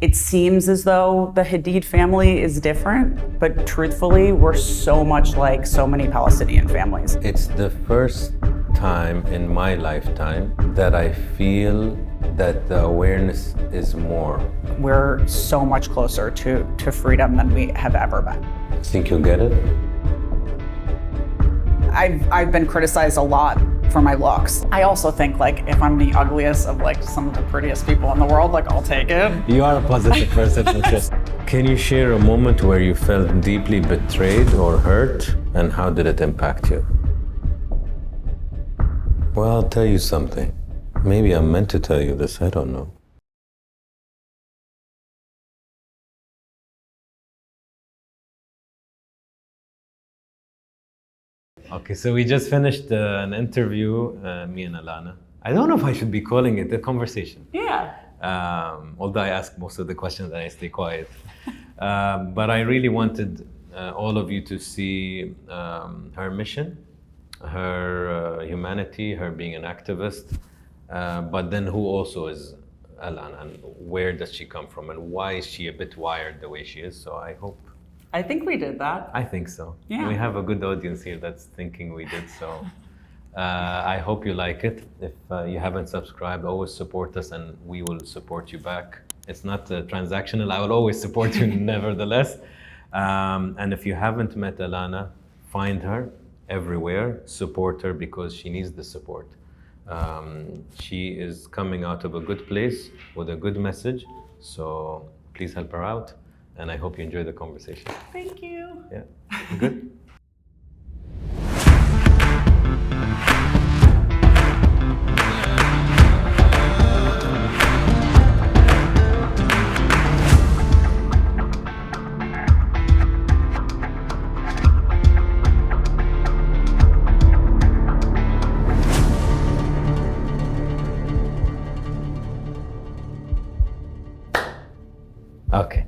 It seems as though the Hadid family is different, but truthfully, we're so much like so many Palestinian families. It's the first time in my lifetime that I feel that the awareness is more. We're so much closer to freedom than we have ever been. Think you'll get it? I've been criticized a lot for my looks. I also think like if I'm the ugliest of like some of the prettiest people in the world, like I'll take it. You are a positive person. Can you share a moment where you felt deeply betrayed or hurt, and how did it impact you? Well, I'll tell you something. Maybe I'm meant to tell you this, I don't know. Okay, so we just finished an interview, me and Alana. I don't know if I should be calling it a conversation. Yeah. Although I ask most of the questions and I stay quiet. But I really wanted all of you to see her mission, her humanity, her being an activist, but then who also is Alana, and where does she come from, and why is she a bit wired the way she is. So I think we did that. I think so. Yeah. We have a good audience here that's thinking we did so. I hope you like it. If you haven't subscribed, always support us and we will support you back. It's not transactional. I will always support you nevertheless. And if you haven't met Alana, find her everywhere, support her because she needs the support. She is coming out of a good place with a good message. So please help her out. And I hope you enjoy the conversation. Thank you. Yeah, good. Okay.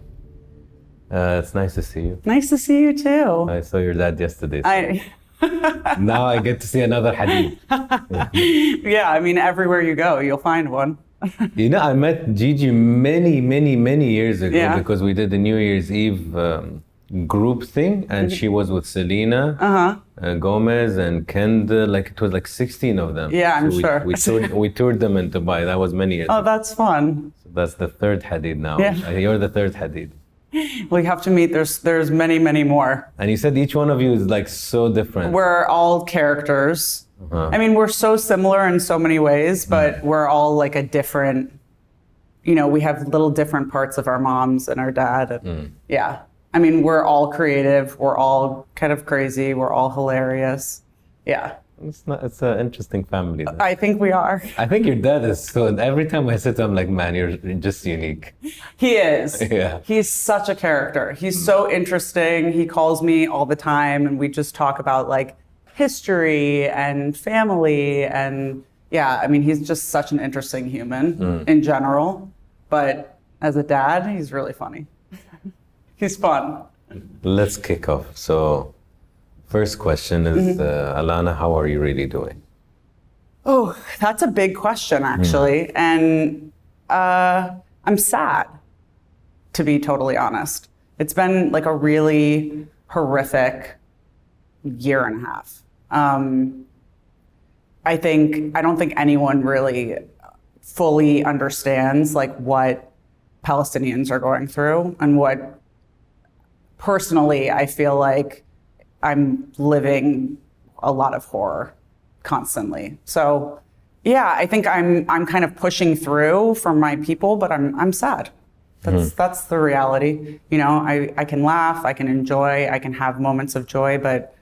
It's nice to see you. Nice to see you too. I saw your dad yesterday. So now I get to see another Hadid. Yeah, I mean, everywhere you go, you'll find one. You know, I met Gigi many years ago because we did the New Year's Eve group thing, and she was with Selena, Gomez, and Kendall. Like it was like 16 of them. Yeah, I'm sure. We toured them in Dubai. That was many years ago. Oh, that's fun. So that's the third Hadid now. Yeah. You're the third Hadid. We have to meet. There's many more. And you said each one of you is like so different. We're all characters. I mean, we're so similar in so many ways, but we're all like a different, we have little different parts of our moms and our dad. And yeah. I mean, we're all creative. We're all kind of crazy. We're all hilarious. Yeah. It's an interesting family. Then. I think we are. I think your dad is so. Every time I sit to him, I'm like, man, you're just unique. He is. Yeah. He's such a character. He's so interesting. He calls me all the time, and we just talk about like history and family, and yeah. I mean, he's just such an interesting human in general. But as a dad, he's really funny. He's fun. Let's kick off. So. First question is, Alana, how are you really doing? Oh, that's a big question, actually. And I'm sad, to be totally honest. It's been like a really horrific year and a half. I don't think anyone really fully understands like what Palestinians are going through, and what personally I feel like I'm living a lot of horror constantly. So yeah, I think I'm kind of pushing through for my people, but I'm sad. That's the reality. I can laugh, I can enjoy, I can have moments of joy, but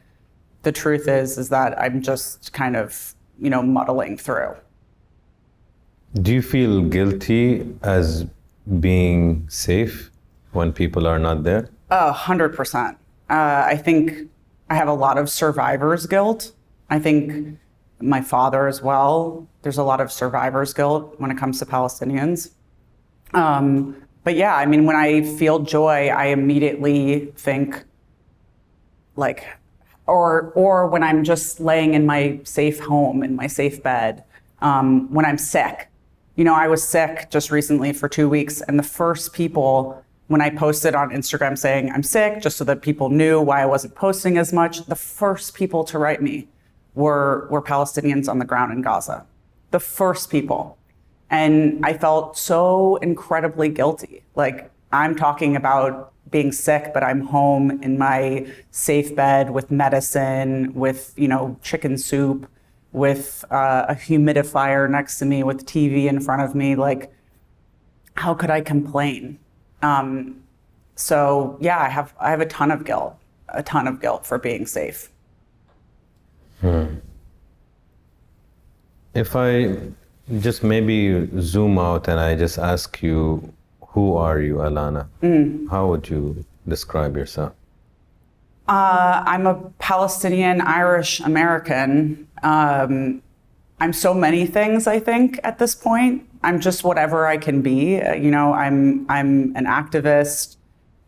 the truth is that I'm just kind of, muddling through. Do you feel guilty as being safe when people are not there? 100%. I think I have a lot of survivor's guilt. I think my father as well, there's a lot of survivor's guilt when it comes to Palestinians. But yeah, I mean, when I feel joy, I immediately think like, or when I'm just laying in my safe home, in my safe bed, when I'm sick, I was sick just recently for 2 weeks, and the first people, when I posted on Instagram saying I'm sick, just so that people knew why I wasn't posting as much, the first people to write me were Palestinians on the ground in Gaza. The first people. And I felt so incredibly guilty. Like, I'm talking about being sick, but I'm home in my safe bed with medicine, with, chicken soup, with a humidifier next to me, with TV in front of me. Like, how could I complain? So yeah, I have a ton of guilt for being safe. If I just maybe zoom out and I just ask you, who are you, Alana? How would you describe yourself? I'm a Palestinian Irish American. I'm so many things, I think, at this point. I'm just whatever I can be. I'm an activist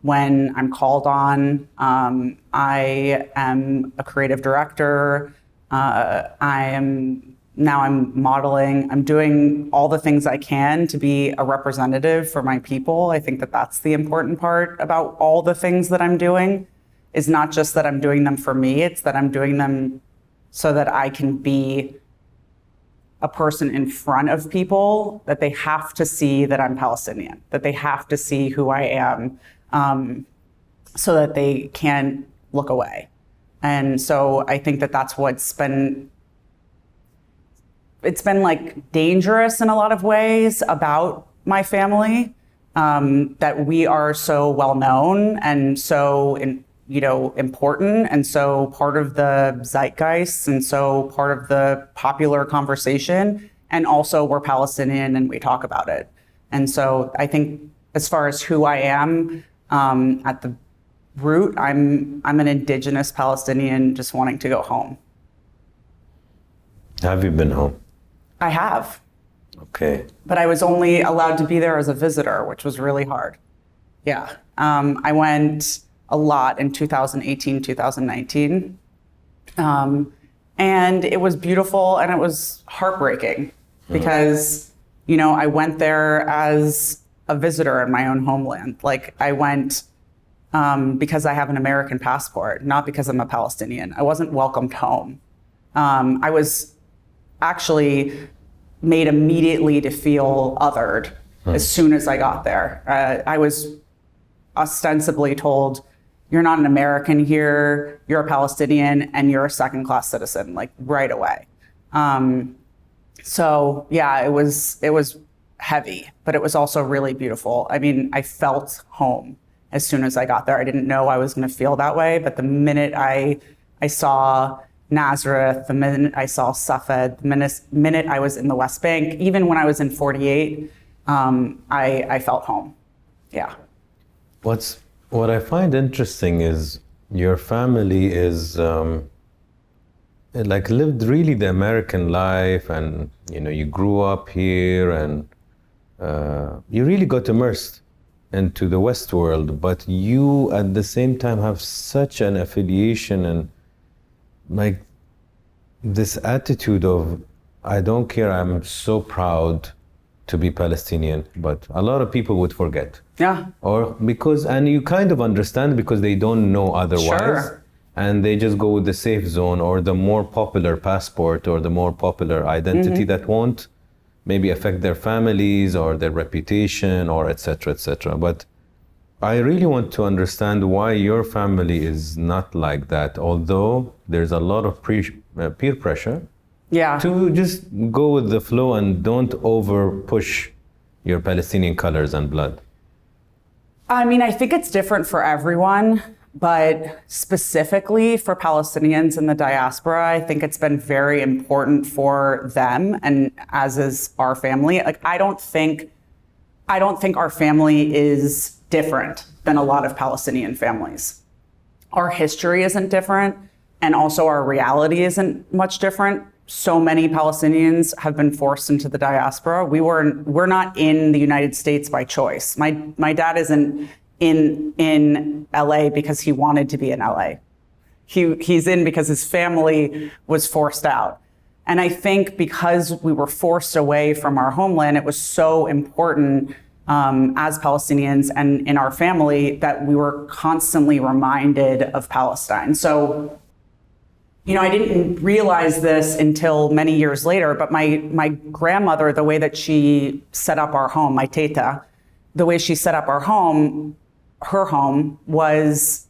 when I'm called on. I am a creative director. I'm modeling. I'm doing all the things I can to be a representative for my people. I think that that's the important part about all the things that I'm doing, is not just that I'm doing them for me, it's that I'm doing them so that I can be a person in front of people, that they have to see that I'm Palestinian, that they have to see who I am, so that they can't look away. And so I think that that's what's been, it's been like dangerous in a lot of ways about my family, that we are so well known and so important, and so part of the zeitgeist, and so part of the popular conversation, and also we're Palestinian and we talk about it. And so I think as far as who I am, at the root, I'm an indigenous Palestinian just wanting to go home. Have you been home? I have. Okay. But I was only allowed to be there as a visitor, which was really hard. Yeah. I went a lot in 2018, 2019. And it was beautiful and it was heartbreaking because, I went there as a visitor in my own homeland. Like, I went because I have an American passport, not because I'm a Palestinian. I wasn't welcomed home. I was actually made immediately to feel othered as soon as I got there. I was ostensibly told, you're not an American here, you're a Palestinian, and you're a second-class citizen, like right away. So yeah, it was heavy, but it was also really beautiful. I mean, I felt home as soon as I got there. I didn't know I was gonna feel that way, but the minute I saw Nazareth, the minute I saw Safed, the minute I was in the West Bank, even when I was in 48, I felt home. Yeah. What I find interesting is your family is lived really the American life, and you grew up here, and you really got immersed into the West world, but you at the same time have such an affiliation and like this attitude of, I don't care, I'm so proud to be Palestinian, but a lot of people would forget. Yeah. And you kind of understand because they don't know otherwise. Sure. And they just go with the safe zone or the more popular passport or the more popular identity that won't maybe affect their families or their reputation or et cetera, But I really want to understand why your family is not like that, although there's a lot of peer pressure. Yeah. To just go with the flow and don't over push your Palestinian colors and blood. I mean, I think it's different for everyone, but specifically for Palestinians in the diaspora, I think it's been very important for them, and as is our family. Like, I don't think our family is different than a lot of Palestinian families. Our history isn't different, and also our reality isn't much different. So many Palestinians have been forced into the diaspora. We're not in the United States by choice. My dad isn't in LA because he wanted to be in LA. He's in because his family was forced out. And I think because we were forced away from our homeland, it was so important as Palestinians and in our family that we were constantly reminded of Palestine. So, I didn't realize this until many years later, but my grandmother, the way that she set up our home, my teta, the way she set up our home, her home, was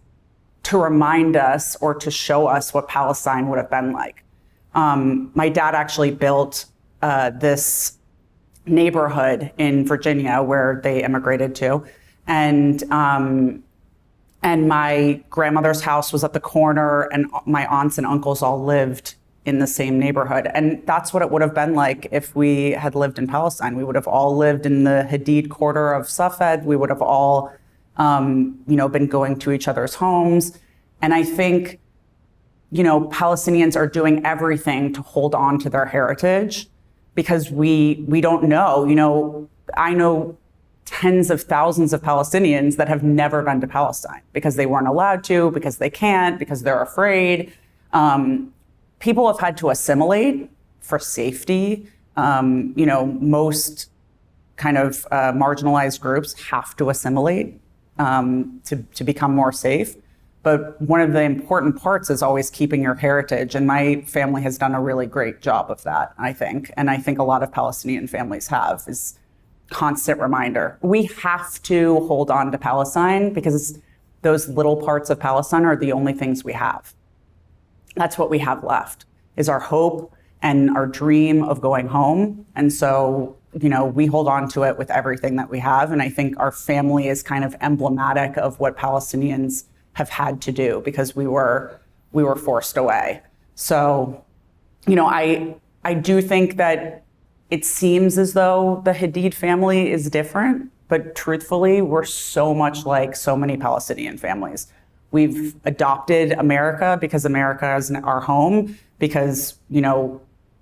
to remind us or to show us what Palestine would have been like. My dad actually built this neighborhood in Virginia where they immigrated to, and my grandmother's house was at the corner, and my aunts and uncles all lived in the same neighborhood. And that's what it would have been like if we had lived in Palestine. We would have all lived in the Hadid quarter of Safed. We would have all, been going to each other's homes. And I think, Palestinians are doing everything to hold on to their heritage because we don't know. I know tens of thousands of Palestinians that have never been to Palestine because they weren't allowed to, because they can't, because they're afraid. People have had to assimilate for safety. Most kind of marginalized groups have to assimilate to become more safe. But one of the important parts is always keeping your heritage. And my family has done a really great job of that, I think. And I think a lot of Palestinian families have, is constant reminder. We have to hold on to Palestine because those little parts of Palestine are the only things we have. That's what we have left, is our hope and our dream of going home. And so, we hold on to it with everything that we have. And I think our family is kind of emblematic of what Palestinians have had to do because we were forced away. So, I do think that it seems as though the Hadid family is different, but truthfully, we're so much like so many Palestinian families. We've adopted America because America is our home, because,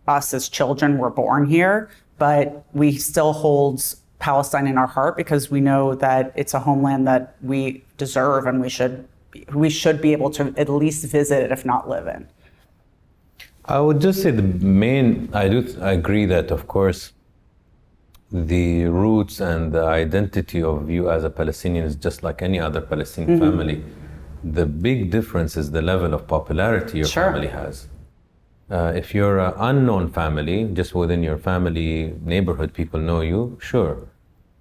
us as children were born here, but we still hold Palestine in our heart because we know that it's a homeland that we deserve and we should be able to at least visit it, if not live in. I would just say I agree that, of course, the roots and the identity of you as a Palestinian is just like any other Palestinian family. The big difference is the level of popularity your family has. If you're an unknown family, just within your family neighborhood, people know you, sure.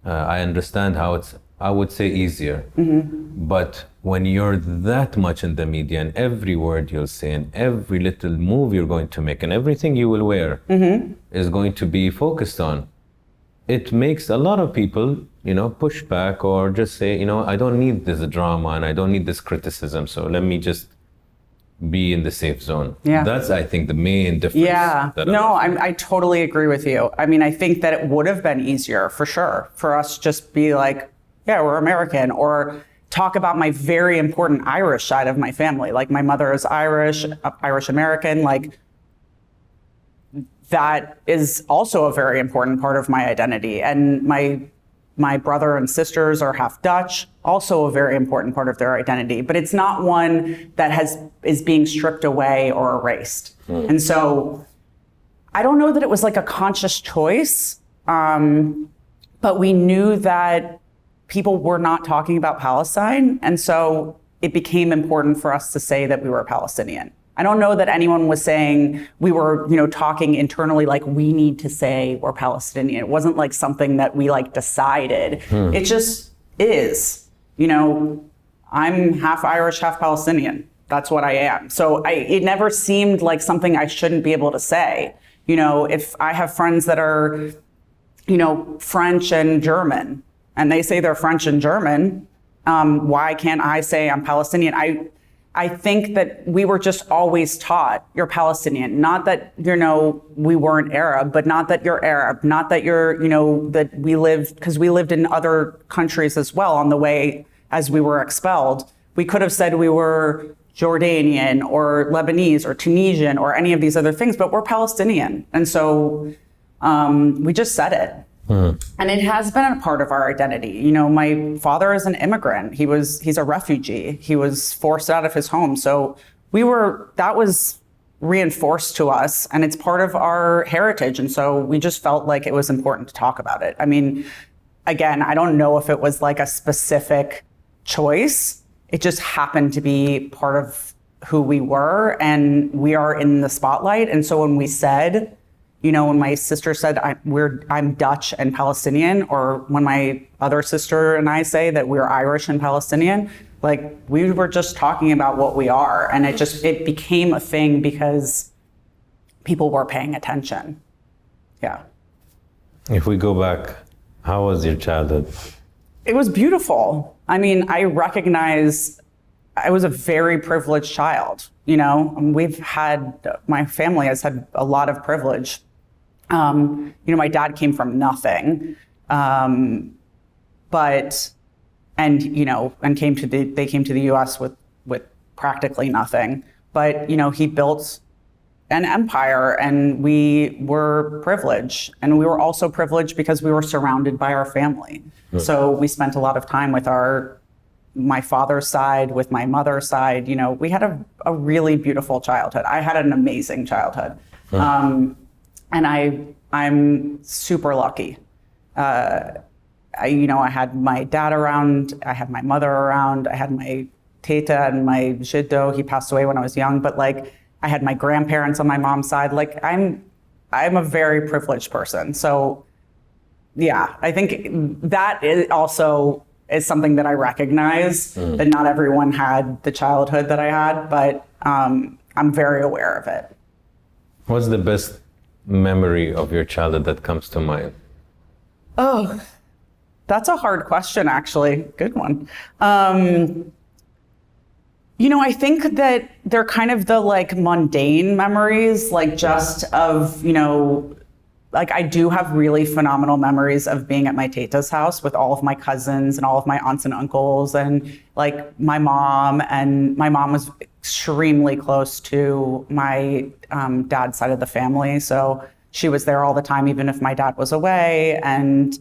I understand how it's, I would say, easier. But when you're that much in the media and every word you'll say and every little move you're going to make and everything you will wear is going to be focused on, it makes a lot of people, push back or just say, I don't need this drama and I don't need this criticism. So let me just be in the safe zone. Yeah. That's, I think, the main difference. Yeah. I totally agree with you. I mean, I think that it would have been easier for sure for us just be like, yeah, we're American, or talk about my very important Irish side of my family. Like my mother is Irish American. Like that is also a very important part of my identity. And my brother and sisters are half Dutch, also a very important part of their identity, but it's not one that is being stripped away or erased. And so I don't know that it was like a conscious choice, but we knew that people were not talking about Palestine. And so it became important for us to say that we were Palestinian. I don't know that anyone was saying we were, talking internally like we need to say we're Palestinian. It wasn't like something that we decided. It just is. I'm half Irish, half Palestinian. That's what I am. So it never seemed like something I shouldn't be able to say. If I have friends that are, French and German, and they say they're French and German, why can't I say I'm Palestinian? I think that we were just always taught you're Palestinian, not that, we weren't Arab, but not that you're Arab, not that you're, that we lived, because we lived in other countries as well on the way as we were expelled. We could have said we were Jordanian or Lebanese or Tunisian or any of these other things, but we're Palestinian. And so we just said it. And it has been a part of our identity. My father is an immigrant. He's a refugee. He was forced out of his home. So that was reinforced to us, and it's part of our heritage. And so we just felt like it was important to talk about it. I mean, again, I don't know if it was like a specific choice. It just happened to be part of who we were, and we are in the spotlight. And so when we said, you know, when my sister said I'm Dutch and Palestinian, or when my other sister and I say that we're Irish and Palestinian, like we were just talking about what we are, and it became a thing because people were paying attention. Yeah. If we go back, how was your childhood? It was beautiful. I mean, I recognize I was a very privileged child. You know, my family has had a lot of privilege. You know, my dad came from nothing, they came to the U.S. with practically nothing. But you know, he built an empire, and we were privileged, and we were also privileged because we were surrounded by our family. Right. So we spent a lot of time with my father's side, with my mother's side. You know, we had a really beautiful childhood. I had an amazing childhood. Right. And I'm super lucky. I had my dad around, I had my mother around, I had my teta and my jiddo. He passed away when I was young, but like I had my grandparents on my mom's side. Like I'm a very privileged person. So yeah, I think that is something that I recognize, that not everyone had the childhood that I had, but I'm very aware of it. What's the best memory of your childhood that comes to mind? Oh, that's a hard question, actually. Good one. You know, I think that they're kind of the like mundane memories, like just of, you know, like I do have really phenomenal memories of being at my teta's house with all of my cousins and all of my aunts and uncles, and like my mom was extremely close to my dad's side of the family. So she was there all the time, even if my dad was away. And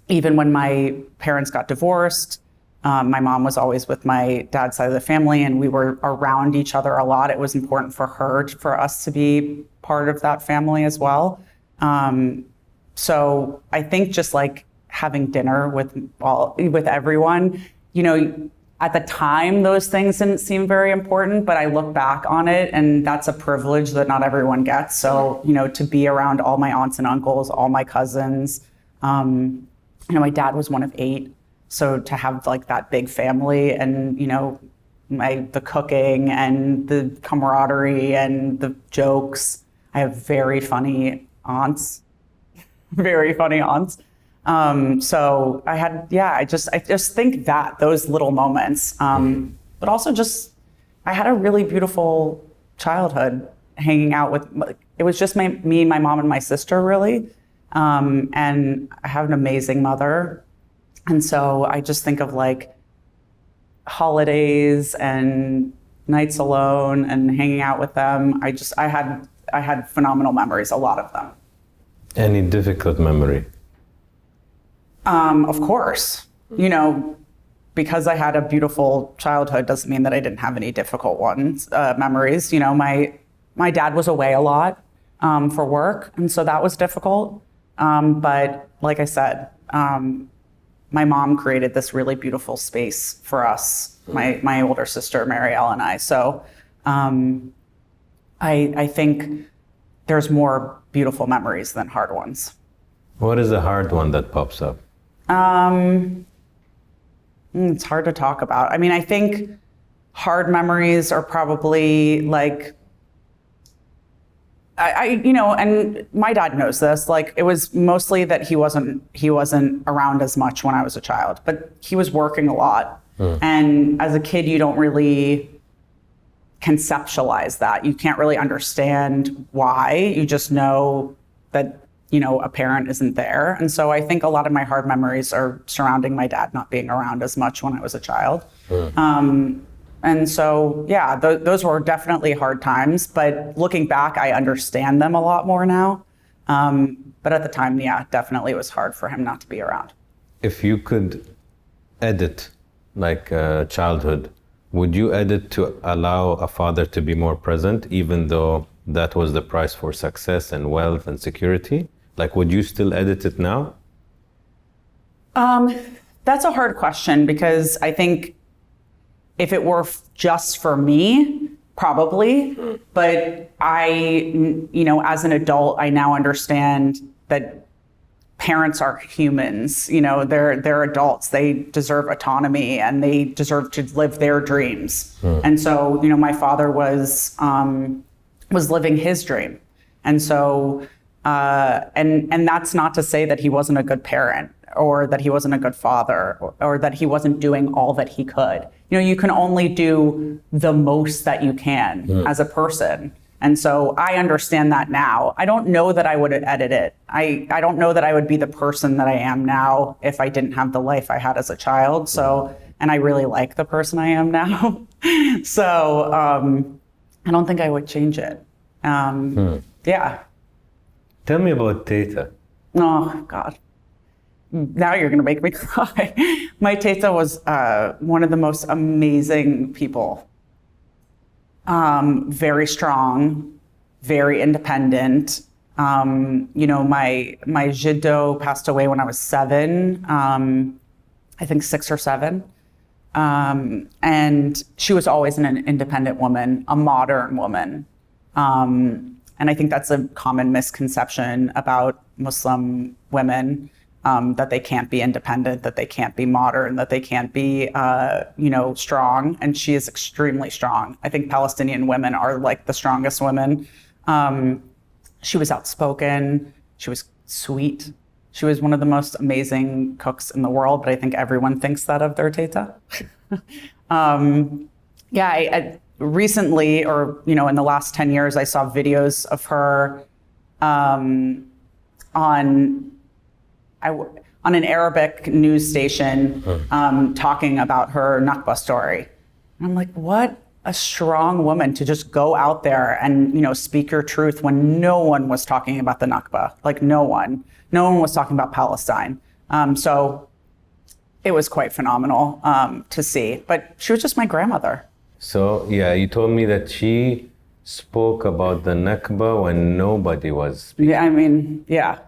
even when my parents got divorced, my mom was always with my dad's side of the family, and we were around each other a lot. It was important for us to be part of that family as well. So I think just like having dinner with everyone, you know, at the time, those things didn't seem very important, but I look back on it, and that's a privilege that not everyone gets. So, you know, to be around all my aunts and uncles, all my cousins, you know, my dad was one of 8. So to have like that big family, and, you know, the cooking and the camaraderie and the jokes. I have very funny aunts, So I just think that those little moments, but also just, I had a really beautiful childhood hanging out with, it was just me, my mom and my sister really. And I have an amazing mother. And so I just think of like holidays and nights alone and hanging out with them. I had phenomenal memories, a lot of them. Any difficult memory? Of course, you know, because I had a beautiful childhood doesn't mean that I didn't have any difficult memories. You know, my dad was away a lot for work, and so that was difficult. But like I said, my mom created this really beautiful space for us, my older sister, Marielle, and I. So I think there's more beautiful memories than hard ones. What is a hard one that pops up? It's hard to talk about. I mean, I think hard memories are probably like, you know, and my dad knows this, like it was mostly that he wasn't around as much when I was a child, but he was working a lot. And as a kid, you don't really conceptualize that. You can't really understand why. You just know that, you know, a parent isn't there. And so I think a lot of my hard memories are surrounding my dad not being around as much when I was a child. And so, yeah, those were definitely hard times, but looking back, I understand them a lot more now. But at the time, yeah, definitely it was hard for him not to be around. If you could edit like childhood, would you edit to allow a father to be more present, even though that was the price for success and wealth and security? Like, would you still edit it now? That's a hard question, because I think if it were just for me, probably. But as an adult, I now understand that parents are humans. They're adults. They deserve autonomy and they deserve to live their dreams. And so, my father was living his dream. And so, and that's not to say that he wasn't a good parent, or that he wasn't a good father, or that he wasn't doing all that he could. You can only do the most that you can as a person. And so I understand that now. I don't know that I would edit it. I don't know that I would be the person that I am now if I didn't have the life I had as a child. So, and I really like the person I am now. So I don't think I would change it. Yeah. Tell me about Teta. Oh, God. Now you're going to make me cry. My Teta was one of the most amazing people. Very strong, very independent. My judo passed away when I was 7, I think 6 or 7. And she was always an independent woman, a modern woman. And I think that's a common misconception about Muslim women. That they can't be independent, that they can't be modern, that they can't be, strong. And she is extremely strong. I think Palestinian women are like the strongest women. She was outspoken. She was sweet. She was one of the most amazing cooks in the world, but I think everyone thinks that of their Teta. I recently, or, in the last 10 years, I saw videos of her on an Arabic news station talking about her Nakba story. And I'm like, what a strong woman to just go out there and, speak your truth when no one was talking about the Nakba. Like no one was talking about Palestine. So it was quite phenomenal to see, but she was just my grandmother. So yeah, you told me that she spoke about the Nakba when nobody was speaking. Yeah.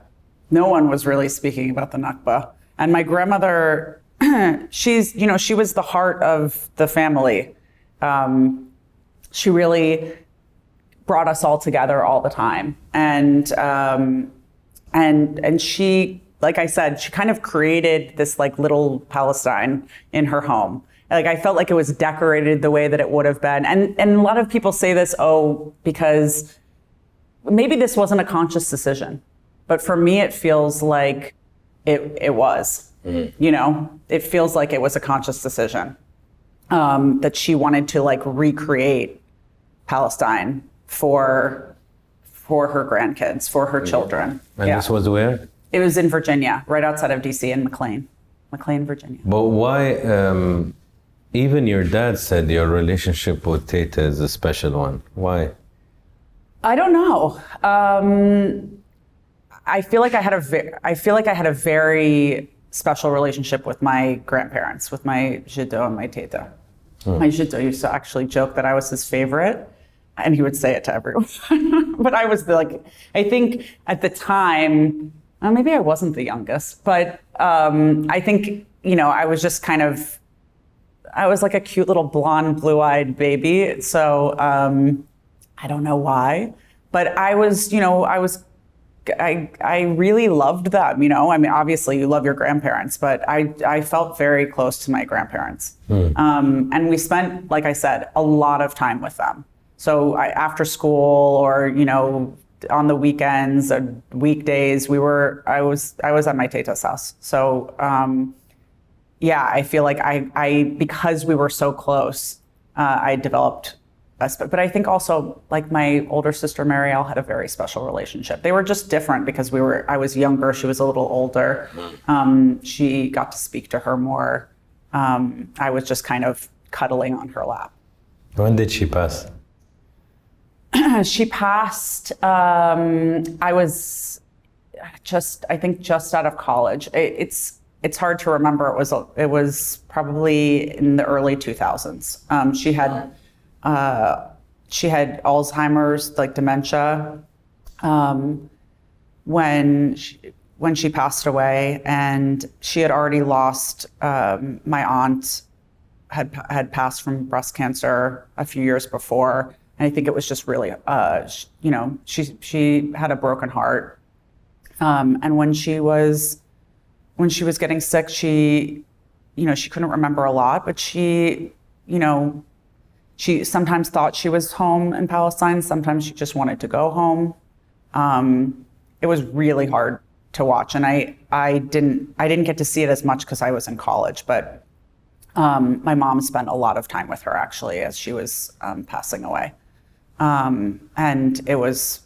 No one was really speaking about the Nakba. And my grandmother, she was the heart of the family. She really brought us all together all the time. And she, like I said, she kind of created this like little Palestine in her home. Like I felt like it was decorated the way that it would have been. And a lot of people say this, because maybe this wasn't a conscious decision. But for me, it feels like it was, it feels like it was a conscious decision that she wanted to like recreate Palestine for her grandkids, for her children. And this was where? It was in Virginia, right outside of DC in McLean, Virginia. But why, even your dad said your relationship with Teta is a special one. Why? I don't know. I feel like I had a very special relationship with my grandparents, with my judo and my Teta. My judo used to actually joke that I was his favorite, and he would say it to everyone. But I was I think at the time, maybe I wasn't the youngest, but I think, I was just I was like a cute little blonde, blue-eyed baby. So I don't know why, but I really loved them, obviously you love your grandparents, but I felt very close to my grandparents. And we spent, like I said, a lot of time with them. So after school or, on the weekends or weekdays, I was at my Teta's house. So, I feel like because we were so close, I developed but I think also like my older sister Marielle had a very special relationship. They were just different because I was younger, she was a little older. She got to speak to her more. I was just kind of cuddling on her lap. When did she pass? She passed, I was just out of college. It's it's hard to remember. It was probably in the early 2000s. She had Alzheimer's, like dementia, when she passed away, and she had already lost, my aunt had passed from breast cancer a few years before. And I think it was just really, she had a broken heart. And when she was getting sick, she couldn't remember a lot, but she sometimes thought she was home in Palestine. Sometimes she just wanted to go home. It was really hard to watch. And I didn't get to see it as much because I was in college, but my mom spent a lot of time with her actually as she was passing away. And it was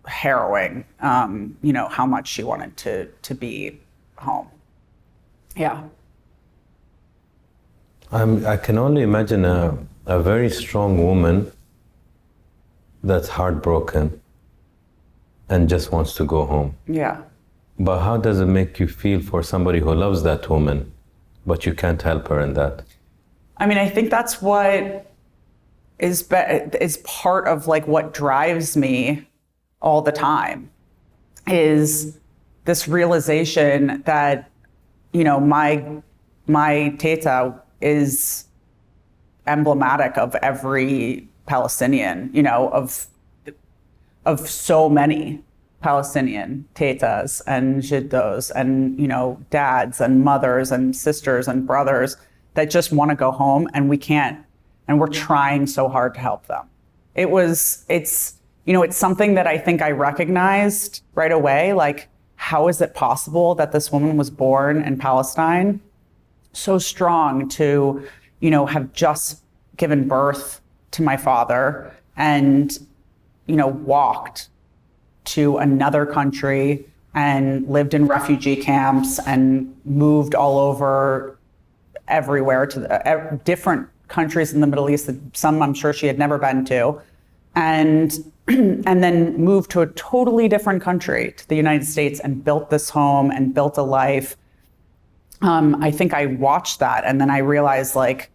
harrowing, how much she wanted to be home. Yeah. I can only imagine a very strong woman that's heartbroken and just wants to go home. Yeah. But how does it make you feel for somebody who loves that woman, but you can't help her in that? I mean, I think that's what is part of like what drives me all the time, is this realization that, my teta is emblematic of every Palestinian, of so many Palestinian tetas and jiddos and, dads and mothers and sisters and brothers that just want to go home, and we can't, and we're trying so hard to help them. It's something that I think I recognized right away. Like, how is it possible that this woman was born in Palestine, so strong to, have just given birth to my father and, walked to another country and lived in refugee camps and moved all over everywhere to different countries in the Middle East, some I'm sure she had never been to, and then moved to a totally different country, to the United States, and built this home and built a life. I think I watched that, and then I realized, like,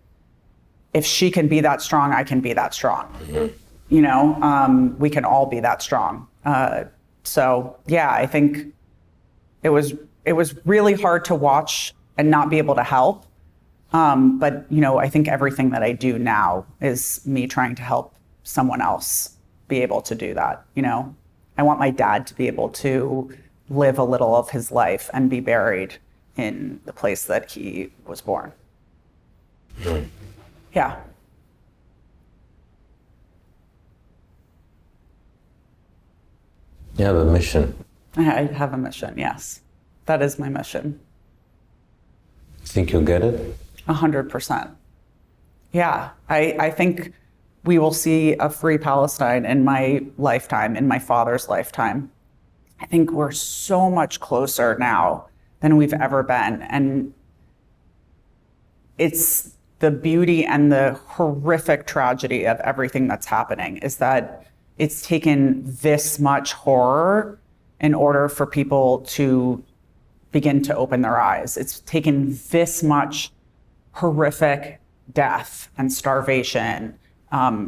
if she can be that strong, I can be that strong. Mm-hmm. We can all be that strong. So yeah, I think it was really hard to watch and not be able to help. But I think everything that I do now is me trying to help someone else be able to do that. I want my dad to be able to live a little of his life and be buried in the place that he was born. Mm. Yeah. You have a mission. I have a mission, yes. That is my mission. Think you'll get it? 100%. Yeah, I think we will see a free Palestine in my lifetime, in my father's lifetime. I think we're so much closer now than we've ever been. And it's the beauty and the horrific tragedy of everything that's happening is that it's taken this much horror in order for people to begin to open their eyes. It's taken this much horrific death and starvation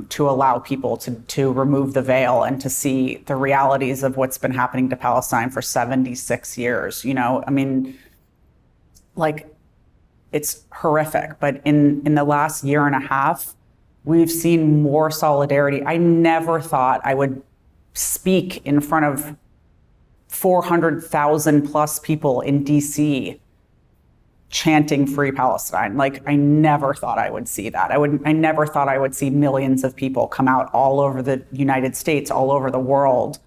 to allow people to remove the veil and to see the realities of what's been happening to Palestine for 76 years. I mean, like, it's horrific. But in the last year and a half, we've seen more solidarity. I never thought I would speak in front of 400,000 plus people in DC chanting Free Palestine. Like, I never thought I would see that. I never thought I would see millions of people come out all over the United States, all over the world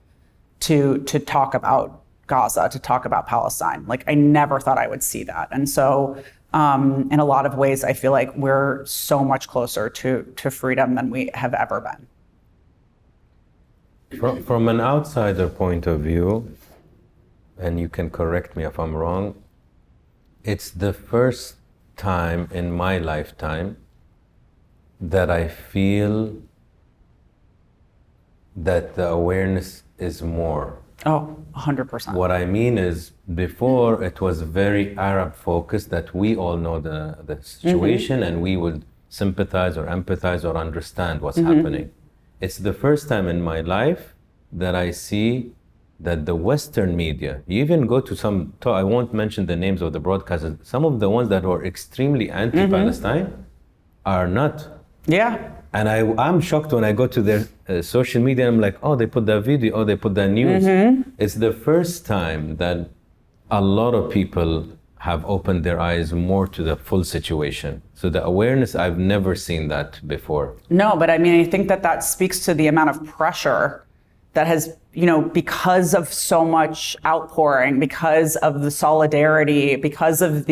to talk about Gaza, to talk about Palestine. Like, I never thought I would see that. And so in a lot of ways, I feel like we're so much closer to freedom than we have ever been. From an outsider point of view, and you can correct me if I'm wrong, it's the first time in my lifetime that I feel that the awareness is more Oh, 100%. What I mean is, before it was very Arab focused, that we all know the situation and we would sympathize or empathize or understand what's happening. It's the first time in my life that I see that the Western media, you even go to some, I won't mention the names of the broadcasters, some of the ones that were extremely anti-Palestine are not. Yeah. And I'm shocked when I go to their social media and I'm like, oh, they put that video, oh, they put that news. It's the first time that a lot of people have opened their eyes more to the full situation. So the awareness, I've never seen that before. No, but I mean, I think that speaks to the amount of pressure that has, because of so much outpouring, because of the solidarity, because of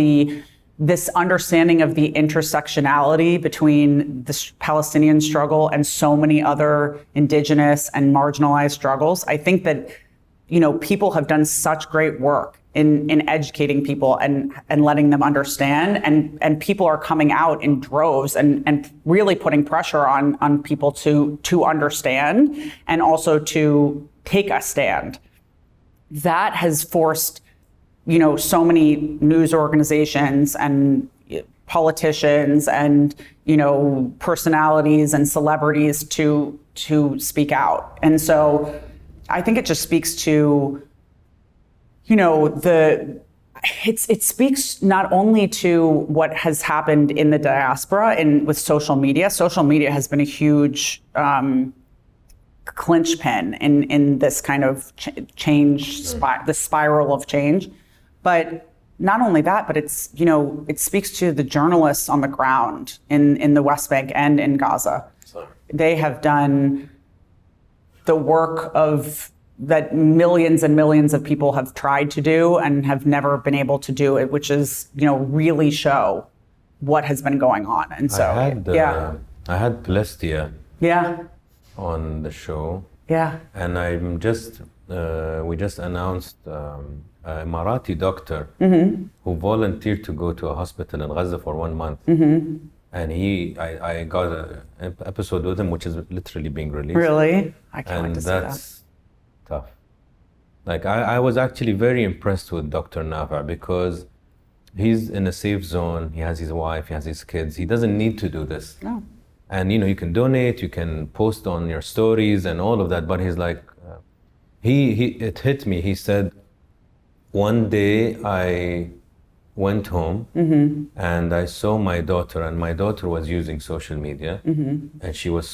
this understanding of the intersectionality between the Palestinian struggle and so many other indigenous and marginalized struggles. I think that, people have done such great work in educating people and letting them understand, and people are coming out in droves and really putting pressure on people to understand and also to take a stand. That has forced so many news organizations and politicians and, personalities and celebrities to speak out. And so I think it just speaks to, it speaks not only to what has happened in the diaspora and with social media. Social media has been a huge clinch pin in this kind of change, the spiral of change. But not only that, but it's, it speaks to the journalists on the ground in the West Bank and in Gaza. They have done the work that millions and millions of people have tried to do and have never been able to do it, which is, really show what has been going on. And so, I had Palestinian on the show. Yeah. And we just announced a Emirati doctor who volunteered to go to a hospital in Gaza for 1 month. And I got an episode with him, which is literally being released. Really? I can't wait to see that. And that's tough. Like, I was actually very impressed with Dr. Nafa because he's in a safe zone. He has his wife, he has his kids. He doesn't need to do this. No. And, you can donate, you can post on your stories and all of that. But he's like, it hit me. He said, one day I went home and I saw my daughter, and my daughter was using social media, and she was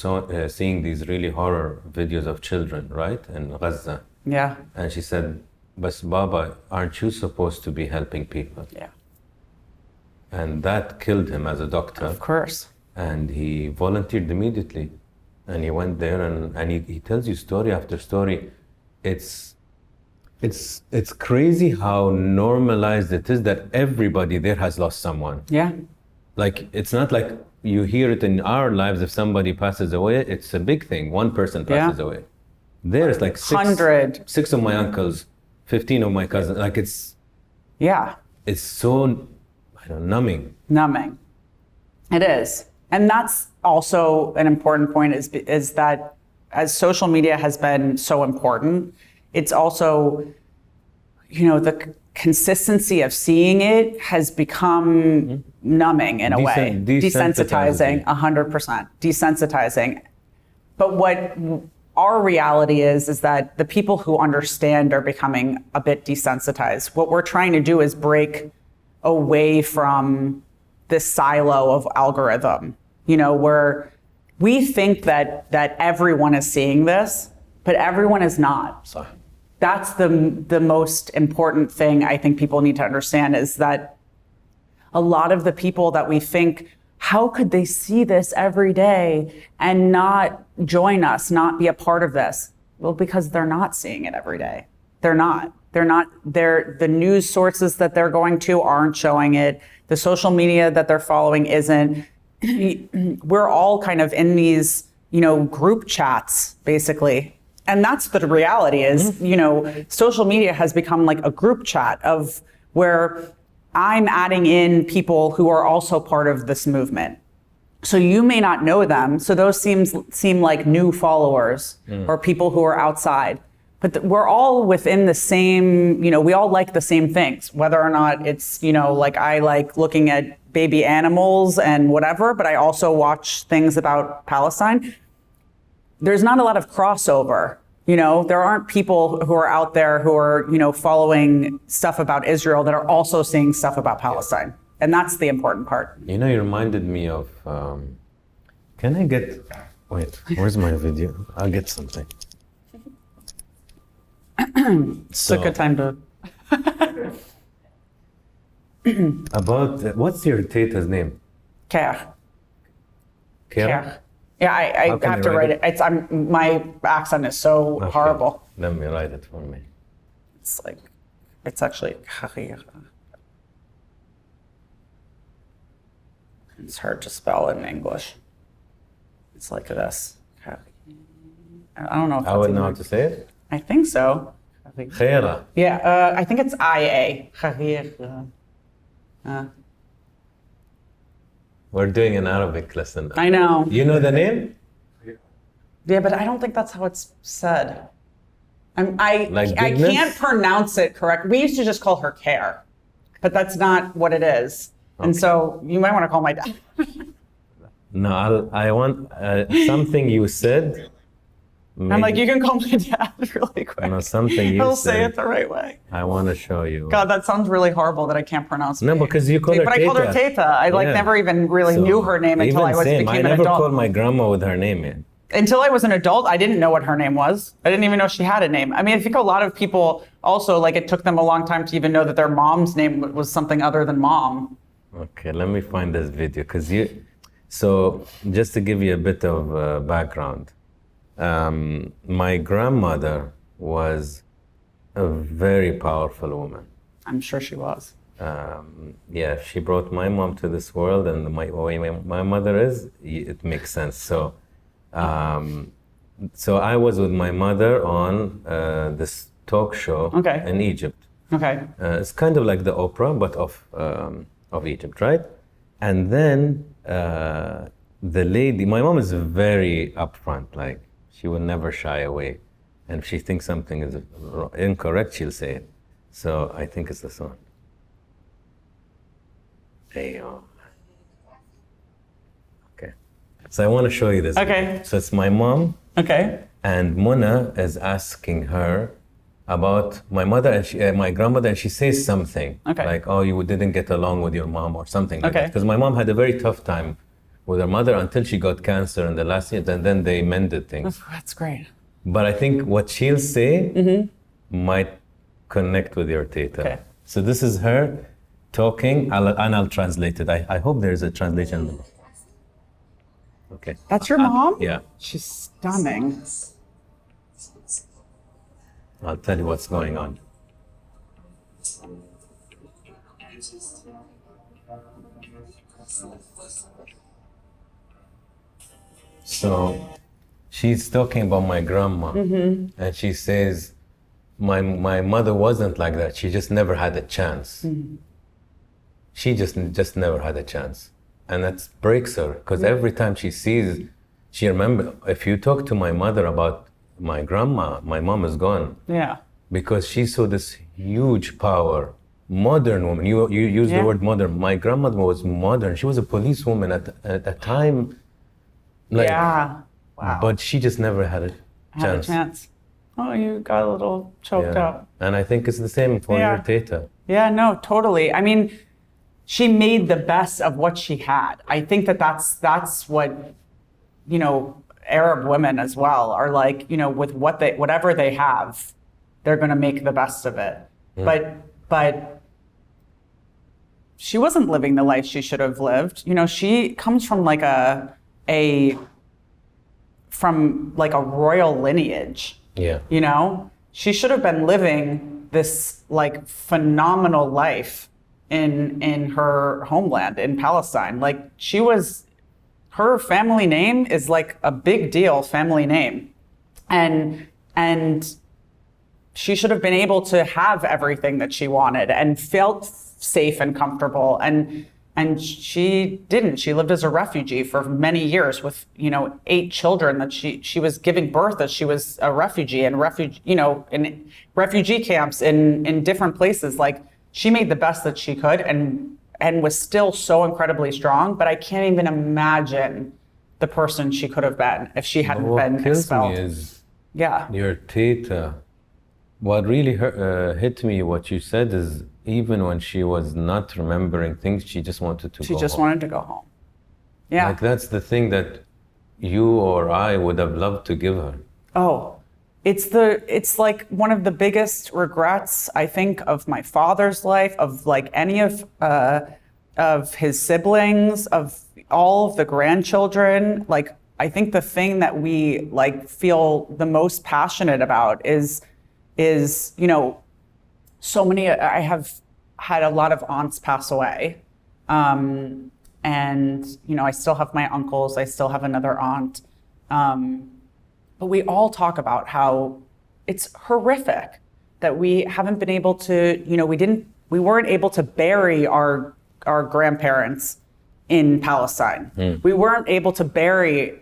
seeing these really horror videos of children, right, in Gaza. Yeah. And she said, "But Baba, aren't you supposed to be helping people?" Yeah. And that killed him as a doctor. Of course. And he volunteered immediately, and he went there, and he tells you story after story. It's crazy how normalized it is that everybody there has lost someone. Yeah. Like, it's not like you hear it in our lives. If somebody passes away, it's a big thing. One person passes away. There it's like 6 of my uncles, 15 of my cousins. Like, it's so, numbing. Numbing. It is. And that's also an important point is that as social media has been so important, it's also, the consistency of seeing it has become numbing in a way. Desensitizing, 100%. Desensitizing. But what our reality is that the people who understand are becoming a bit desensitized. What we're trying to do is break away from this silo of algorithm, where we think that everyone is seeing this, but everyone is not. Sorry. That's the most important thing I think people need to understand, is that a lot of the people that we think, how could they see this every day and not join us, not be a part of this? Well, because they're not seeing it every day. They're not. The news sources that they're going to aren't showing it. The social media that they're following isn't. We're all kind of in these, group chats, basically. And that's the reality is, social media has become like a group chat of where I'm adding in people who are also part of this movement. So you may not know them. So those seem like new followers or people who are outside. but we're all within the same, we all like the same things, whether or not it's, like I like looking at baby animals and whatever, but I also watch things about Palestine. There's not a lot of crossover. There aren't people who are out there who are, following stuff about Israel that are also seeing stuff about Palestine. And that's the important part. You reminded me of, can I get, wait, where's my video? I'll get something. It's a good time to. About, what's your teta's name? Care. Care? Yeah, I have to write it. My accent is so horrible. Let me write it for me. It's actually. It's hard to spell in English. It's like this. I don't know if I would know how to say it. I think so. Khayra. Yeah, I think it's IA. We're doing an Arabic lesson now. I know. You know the name? Yeah, but I don't think that's how it's said. I goodness? can't pronounce it correct. We used to just call her Care, but that's not what it is. Okay. And so you might want to call my dad. No, I want something you said. Maybe. I'm like, you can call my dad really quick. No, something you He'll said. say it the right way. I want to show you. God, that sounds really horrible that I can't pronounce it. No, because you call her Teta. But I called her Teta. I never even really knew her name until I became an adult. I never called my grandma with her name yet. Until I was an adult, I didn't know what her name was. I didn't even know she had a name. I mean, I think a lot of people also, it took them a long time to even know that their mom's name was something other than mom. Okay, let me find this video. So just to give you a bit of background, my grandmother was a very powerful woman. I'm sure she was. Yeah, she brought my mom to this world, and the way my mother is, it makes sense. So I was with my mother on this talk show in Egypt. Okay. It's kind of like the Oprah, but of Egypt, right? And then the lady, my mom is very upfront, she will never shy away. And if she thinks something is incorrect, she'll say it. So I think it's this one. There you go. Okay. So I want to show you this. Okay. Video. So it's my mom. Okay. And Mona is asking her about my mother and my grandmother, and she says something like, "Oh, you didn't get along with your mom," or something like that. Because my mom had a very tough time with her mother until she got cancer in the last year, and then they mended things. Oh, that's great. But I think what she'll say might connect with your teta. Okay. So this is her talking, and I'll translate it. I hope there's a translation. Okay. That's your mom? Yeah. She's stunning. I'll tell you what's going on. So she's talking about my grandma, and she says, my mother wasn't like that. She just never had a chance. She just never had a chance. And that breaks her, because every time she sees, she remembers, if you talk to my mother about my grandma, my mom is gone. Yeah. Because she saw this huge power, modern woman. You use the word modern. My grandmother was modern. She was a policewoman at a time. Wow. But she just never had a chance. Oh, you got a little choked up. And I think it's the same for your teta. Yeah, no, totally. I mean, she made the best of what she had. I think that's what, Arab women as well are like, with whatever they have, they're going to make the best of it. But she wasn't living the life she should have lived. She comes from a royal lineage. Yeah. She should have been living this phenomenal life in her homeland in Palestine. Her family name is a big deal family name. And she should have been able to have everything that she wanted and felt safe and comfortable. And And she didn't. She lived as a refugee for many years with, 8 children that she was giving birth as she was a refugee and in refugee camps in different places. Like, she made the best that she could and was still so incredibly strong. But I can't even imagine the person she could have been if she hadn't been expelled. What kills me is Yeah. your teta. What really hit me, what you said, is even when she was not remembering things, she just wanted to go She just home. wanted to go home. Yeah. Like, that's the thing that you or I would have loved to give her. Oh, it's like one of the biggest regrets, I think, of my father's life, of like any of his siblings, of all of the grandchildren. Like, I think the thing that we like feel the most passionate about is so many. I have had a lot of aunts pass away, and I still have my uncles. I still have another aunt. But we all talk about how it's horrific that we haven't been able to, we weren't able to bury our grandparents in Palestine. We weren't able to bury,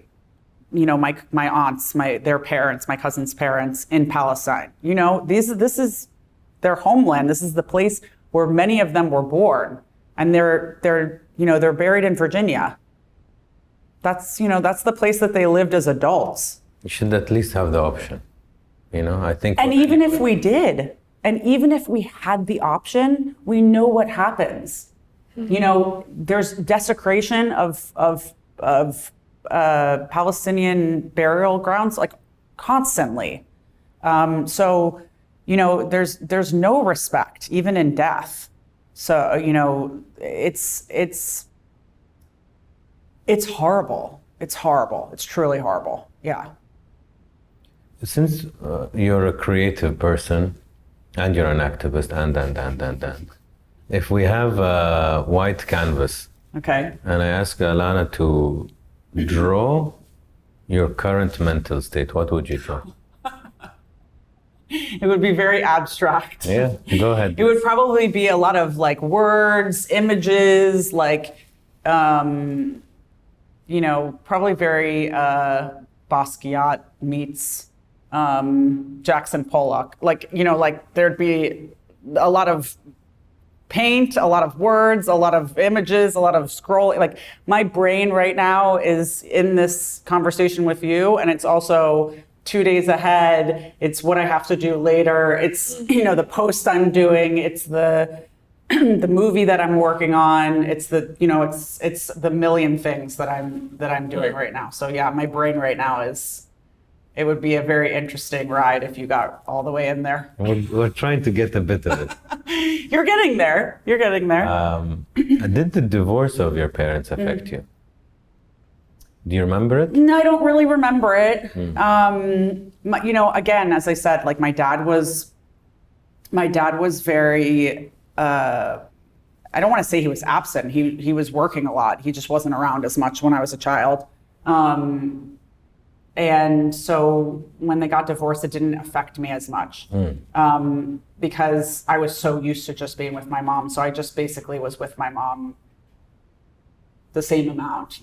my aunts, their parents, my cousin's parents in Palestine. This is their homeland. This is the place where many of them were born, and they're buried in Virginia. That's the place that they lived as adults. You should at least have the option. I think. And even if we did, and even if we had the option, we know what happens. There's desecration of Palestinian burial grounds, like, constantly. So there's no respect even in death. So it's horrible. It's horrible. It's truly horrible. Yeah. Since you're a creative person and you're an activist and if we have a white canvas, Okay. and I ask Alana to draw your current mental state, what would you draw? It would be very abstract. Yeah, go ahead. It would probably be a lot of like words, images, like, probably very Basquiat meets Jackson Pollock. Like, there'd be a lot of paint, a lot of words, a lot of images, a lot of scrolling. Like, my brain right now is in this conversation with you, and it's also 2 days ahead. It's what I have to do later. It's, the post I'm doing. It's the movie that I'm working on. It's it's the million things that I'm doing right now. So yeah, my brain right now it would be a very interesting ride if you got all the way in there. We're trying to get a bit of it. You're getting there. You're getting there. Did the divorce of your parents affect you? Do you remember it? No, I don't really remember it. Again, as I said, like, my dad was very, I don't want to say he was absent. He was working a lot. He just wasn't around as much when I was a child. And so when they got divorced, it didn't affect me as much, because I was so used to just being with my mom. So I just basically was with my mom the same amount,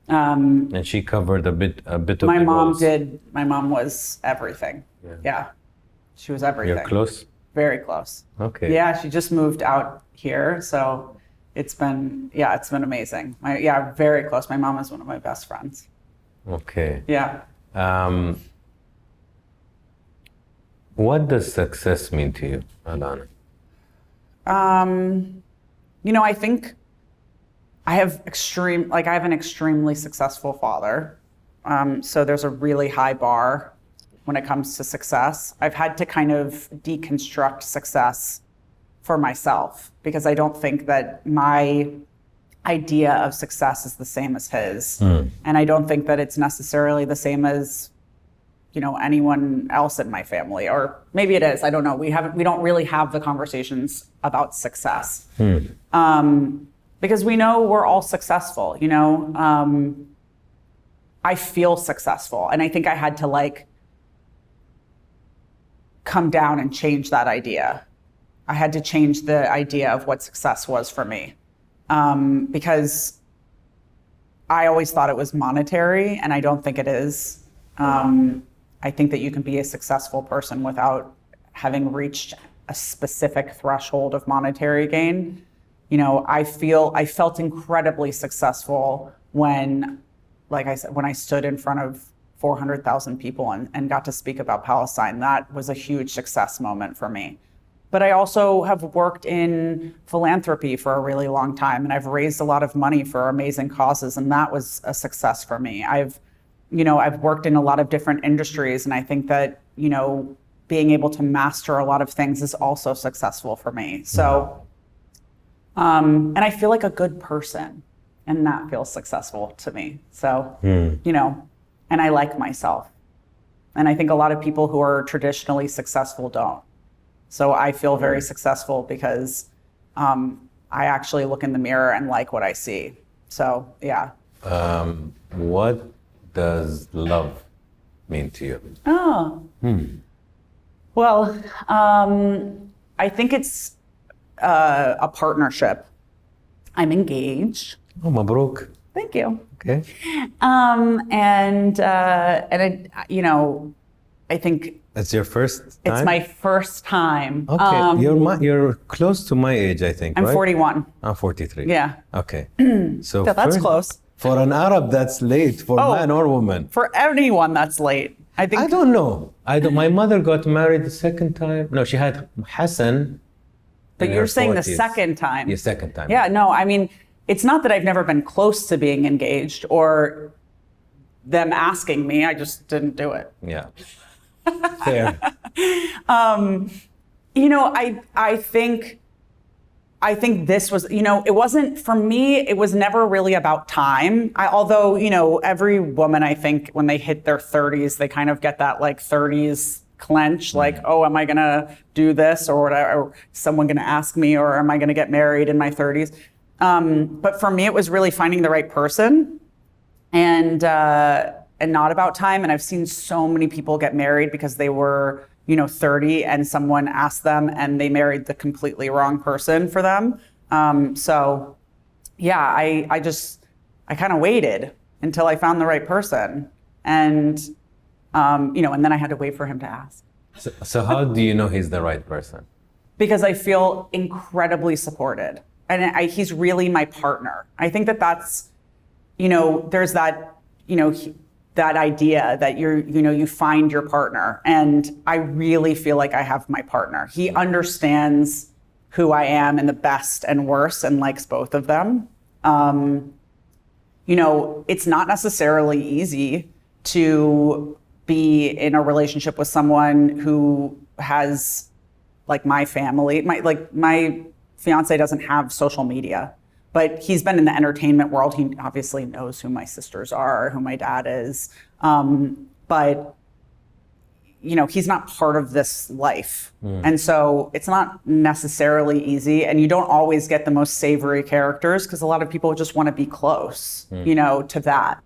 and she covered a bit of my the mom roles. did. My mom was everything. Yeah. She was everything. You're close? Very close. Okay. Yeah, she just moved out here, so it's been amazing. Very close. My mom is one of my best friends. Okay. Yeah. What does success mean to you, Alana? I think I have an extremely successful father. So there's a really high bar when it comes to success. I've had to kind of deconstruct success for myself, because I don't think that my idea of success is the same as his. And I don't think that it's necessarily the same as, anyone else in my family, or maybe it is, I don't know. We don't really have the conversations about success. Because we know we're all successful, I feel successful. And I think I had to come down and change that idea. I had to change the idea of what success was for me. because I always thought it was monetary, and I don't think it is. I think that you can be a successful person without having reached a specific threshold of monetary gain. You know, I felt incredibly successful when, like I said, when I stood in front of 400,000 people and got to speak about Palestine. That was a huge success moment for me. But I also have worked in philanthropy for a really long time, and I've raised a lot of money for amazing causes, and that was a success for me. I've worked in a lot of different industries, and I think that, you know, being able to master a lot of things is also successful for me. So, and I feel like a good person, and that feels successful to me. So, you know, and I like myself. And I think a lot of people who are traditionally successful don't. So I feel very successful because I actually look in the mirror and like what I see. So, yeah. What does love mean to you? Oh. Well, I think it's a partnership. I'm engaged. Oh, mabruk. Thank you. Okay. And I, you know, I think It's your first time? it's my first time. Okay, you're close to my age, I think, I'm right? 41. I'm 43. Yeah. Okay. So That's close. For an Arab, that's late, for man or woman. For anyone, that's late. I think. I don't know. My mother got married the second time. No, she had Hassan. But in you're her saying 40s. the second time. Yeah, second time. Yeah, no, I mean, it's not that I've never been close to being engaged or them asking me. I just didn't do it. Yeah. Fair. You know, I think this was, you know, it wasn't, for me, it was never really about time. Although, you know, every woman, I think, when they hit their 30s, they kind of get that like 30s clench, like, oh, am I going to do this or whatever? Or is someone going to ask me, or am I going to get married in my 30s? But for me, it was really finding the right person and not about time. And I've seen so many people get married because they were, you know, 30 and someone asked them and they married the completely wrong person for them. So yeah, I kind of waited until I found the right person. And, you know, and then I had to wait for him to ask. So how do you know he's the right person? Because I feel incredibly supported. And he's really my partner. I think that that's, you know, there's that, you know, that idea that you find your partner. And I really feel like I have my partner. He understands who I am in the best and worst and likes both of them. You know, it's not necessarily easy to be in a relationship with someone who has, like, my family. My fiance doesn't have social media, but he's been in the entertainment world. He obviously knows who my sisters are, who my dad is. But, you know, he's not part of this life. And so it's not necessarily easy. And you don't always get the most savory characters because a lot of people just want to be close, you know, to that.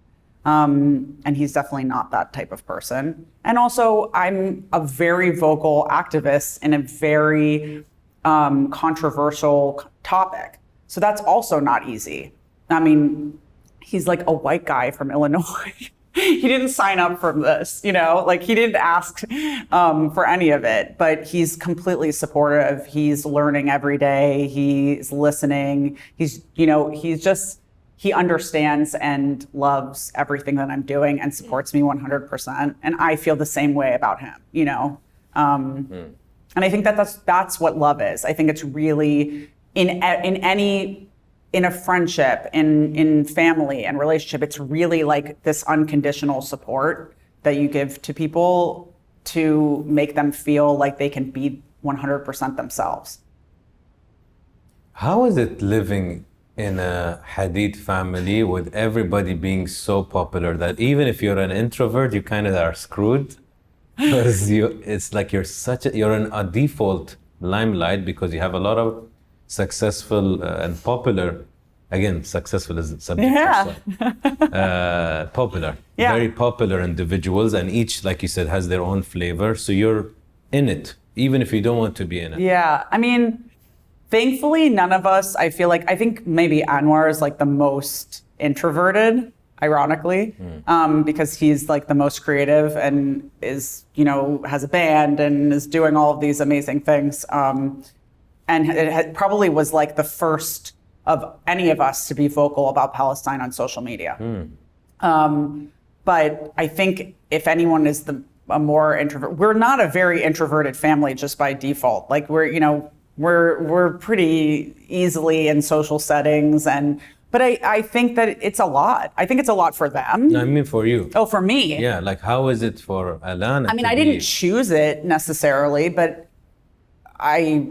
And he's definitely not that type of person. And also, I'm a very vocal activist in a very controversial topic. So that's also not easy. I mean, he's like a white guy from Illinois. He didn't sign up for this, you know, like he didn't ask for any of it, but he's completely supportive. He's learning every day. He's listening. He's, you know, he understands and loves everything that I'm doing and supports me 100%. And I feel the same way about him, you know? And I think that that's what love is. I think it's really in a friendship, in family and relationship, it's really like this unconditional support that you give to people to make them feel like they can be 100% themselves. How is it living in a Hadid family with everybody being so popular that even if you're an introvert, you kind of are screwed? Because it's like you're in a default limelight because you have a lot of successful and popular, again, successful is the subject. Yeah. Popular, yeah. Very popular individuals, and each, like you said, has their own flavor. So you're in it, even if you don't want to be in it. Yeah, I mean, Thankfully, none of us, I think maybe Anwar is like the most introverted, ironically, because he's like the most creative and is, has a band and is doing all of these amazing things. And it probably was like the first of any of us to be vocal about Palestine on social media. But I think if anyone is a more introvert, we're not a very introverted family just by default. Like we're pretty easily in social settings, but I think that it's a lot. I think it's a lot for them. I mean, for you. Oh, for me. Yeah, like how is it for Alana? I mean, I didn't choose it necessarily, but I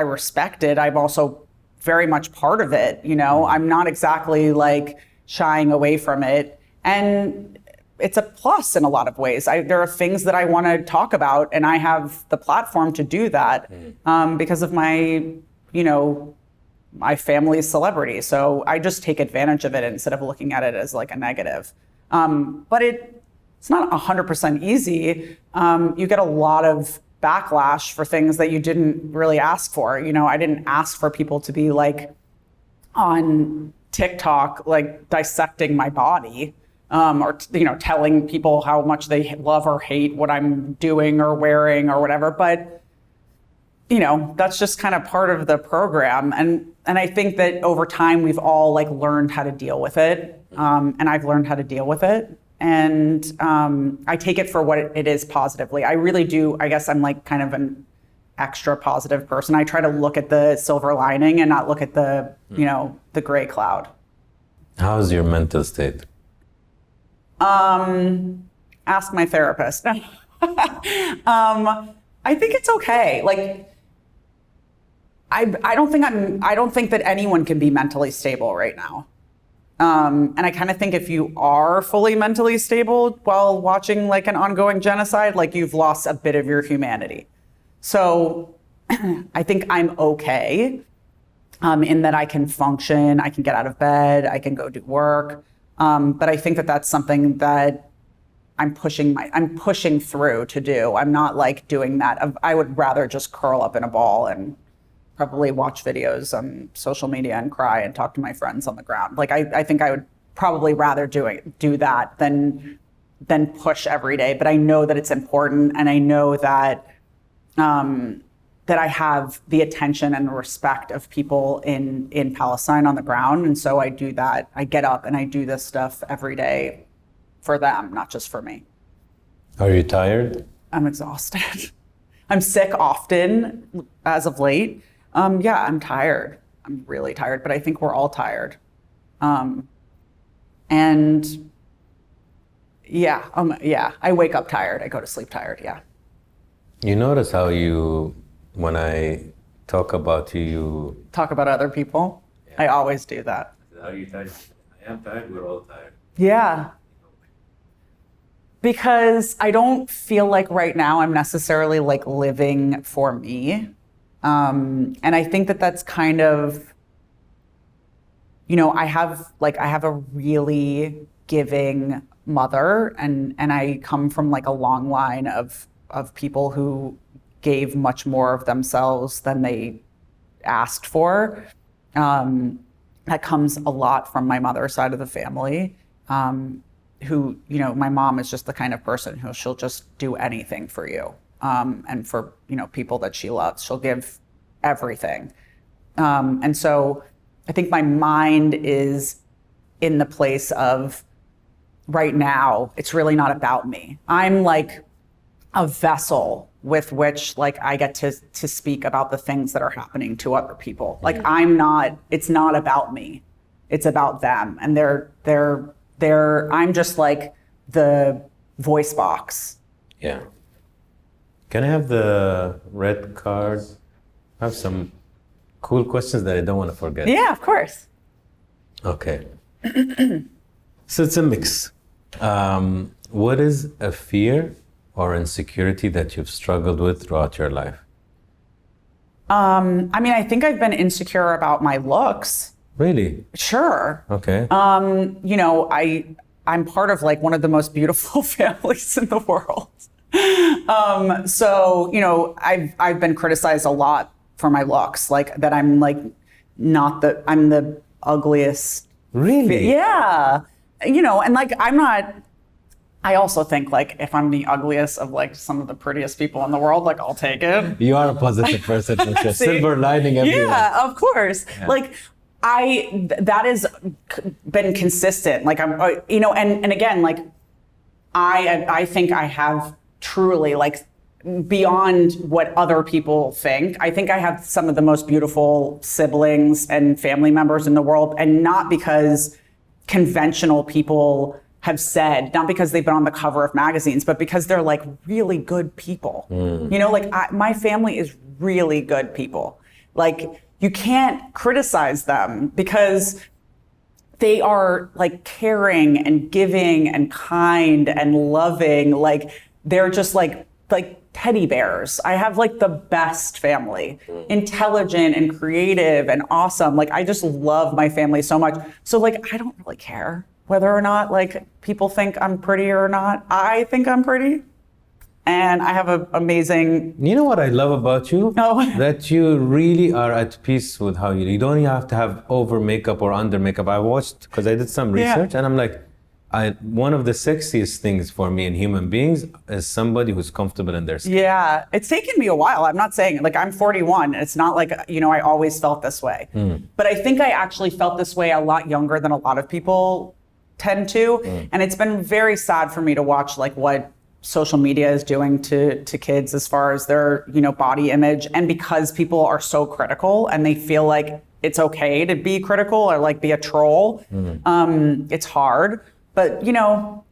respect it. I'm also very much part of it. I'm not exactly like shying away from it, and it's a plus in a lot of ways. There are things that I want to talk about, and I have the platform to do that because of my family's celebrity. So I just take advantage of it instead of looking at it as like a negative. But it's not 100% easy. You get a lot of backlash for things that you didn't really ask for. I didn't ask for people to be like on TikTok, like dissecting my body. Or telling people how much they love or hate what I'm doing or wearing or whatever. But, that's just kind of part of the program. And I think that over time, we've all like learned how to deal with it. And I've learned how to deal with it. And I take it for what it is positively. I really do. I guess I'm like kind of an extra positive person. I try to look at the silver lining and not look at the, the gray cloud. How's your mental state? Ask my therapist. I think it's okay. Like, I don't think that anyone can be mentally stable right now. And I kind of think if you are fully mentally stable while watching like an ongoing genocide, like you've lost a bit of your humanity. So I think I'm okay, in that I can function, I can get out of bed, I can go do work. But I think that that's something that I'm pushing through to do. I'm not like doing that. I would rather just curl up in a ball and probably watch videos on social media and cry and talk to my friends on the ground. Like I think I would probably rather do that than push every day. But I know that it's important, and I know that that I have the attention and respect of people in Palestine on the ground. And so I do that. I get up and I do this stuff every day for them, not just for me. Are you tired? I'm exhausted. I'm sick often as of late. Yeah, I'm tired. I'm really tired, but I think we're all tired. And yeah, I wake up tired. I go to sleep tired, yeah. You notice how when I talk about you talk about other people. Yeah. I always do that. Are you tired? I am tired. We're all tired. Yeah. Because I don't feel like right now I'm necessarily like living for me. And I think that that's kind of, I have a really giving mother, and I come from like a long line of people who gave much more of themselves than they asked for. That comes a lot from my mother's side of the family, who, my mom is just the kind of person who she'll just do anything for you. And for, people that she loves, she'll give everything. And so I think my mind is in the place of right now, it's really not about me. I'm like a vessel with which like I get to speak about the things that are happening to other people. Like it's not about me. It's about them. And I'm just like the voice box. Yeah. Can I have the red card? I have some cool questions that I don't want to forget. Yeah, of course. Okay. So it's a mix. What is a fear or insecurity that you've struggled with throughout your life? I think I've been insecure about my looks. Really? Sure. Okay. I'm part of like one of the most beautiful families in the world. So, I've been criticized a lot for my looks, like that I'm like I'm the ugliest. Really? Yeah. You know, and like I also think like if I'm the ugliest of like some of the prettiest people in the world, like I'll take it. You are a positive person, for sure. Silver lining everywhere. Yeah, of course. Yeah. Like that has been consistent. Like I'm, you know, and again, like I think I have truly like beyond what other people think. I think I have some of the most beautiful siblings and family members in the world, and not because conventional people have said, not because they've been on the cover of magazines, but because they're like really good people. You know, like my family is really good people. Like you can't criticize them because they are like caring and giving and kind and loving. Like they're just like teddy bears. I have like the best family, intelligent and creative and awesome. Like I just love my family so much. So like I don't really care whether or not like people think I'm pretty or not. I think I'm pretty. And I have an amazing... You know what I love about you? No. That you really are at peace with how you don't even have to have over makeup or under makeup. I watched, because I did some research, and I'm like, one of the sexiest things for me in human beings is somebody who's comfortable in their skin. Yeah, it's taken me a while. I'm not saying, like I'm 41. It's not like, you know, I always felt this way. But I think I actually felt this way a lot younger than a lot of people tend to. And it's been very sad for me to watch like what social media is doing to kids as far as their, you know, body image. And because people are so critical and they feel like it's okay to be critical or like be a troll, it's hard. But, you know,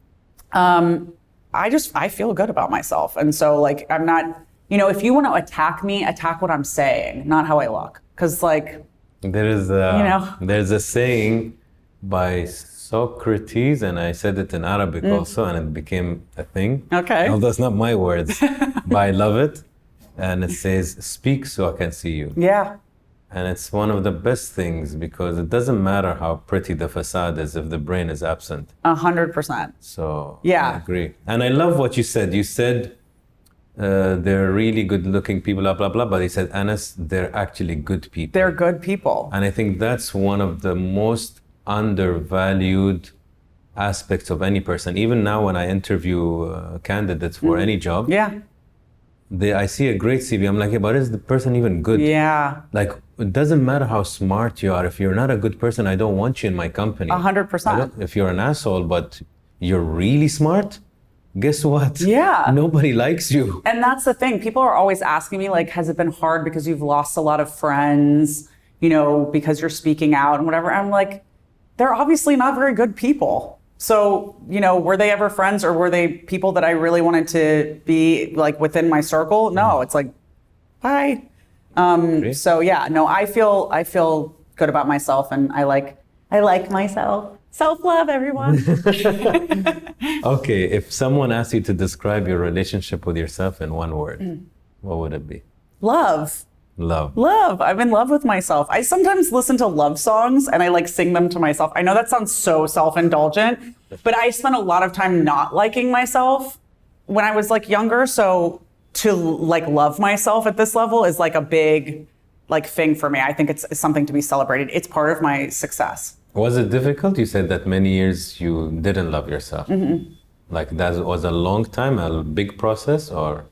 I feel good about myself. And so like, I'm not, you know, if you want to attack me, attack what I'm saying, not how I look. Cause like, there's a saying by Socrates, and I said it in Arabic also, and it became a thing. Okay. Although it's not my words, but I love it. And it says, speak so I can see you. Yeah. And it's one of the best things because it doesn't matter how pretty the facade is if the brain is absent. 100%. So yeah. I agree. And I love what you said. You said they're really good looking people, blah, blah, blah. But he said, Anas, they're actually good people. They're good people. And I think that's one of the most undervalued aspects of any person. Even now when I interview candidates for any job, I see a great CV. I'm like, yeah, but is the person even good? Yeah. Like, it doesn't matter how smart you are. If you're not a good person, I don't want you in my company. 100%. If you're an asshole, but you're really smart, guess what? Yeah. Nobody likes you. And that's the thing. People are always asking me, like, has it been hard because you've lost a lot of friends, you know, because you're speaking out and whatever. I'm like, they're obviously not very good people. So, you know, were they ever friends or were they people that I really wanted to be like within my circle? No, it's like, bye. So yeah, no, I feel good about myself and I like myself. Self-love, everyone. Okay, if someone asked you to describe your relationship with yourself in one word, what would it be? Love. Love. I'm in love with myself. I sometimes listen to love songs and I like sing them to myself. I know that sounds so self-indulgent, but I spent a lot of time not liking myself when I was like younger. So to like love myself at this level is like a big like thing for me. I think it's something to be celebrated. It's part of my success. Was it difficult? You said that many years you didn't love yourself. Like that was a long time, a big process, or?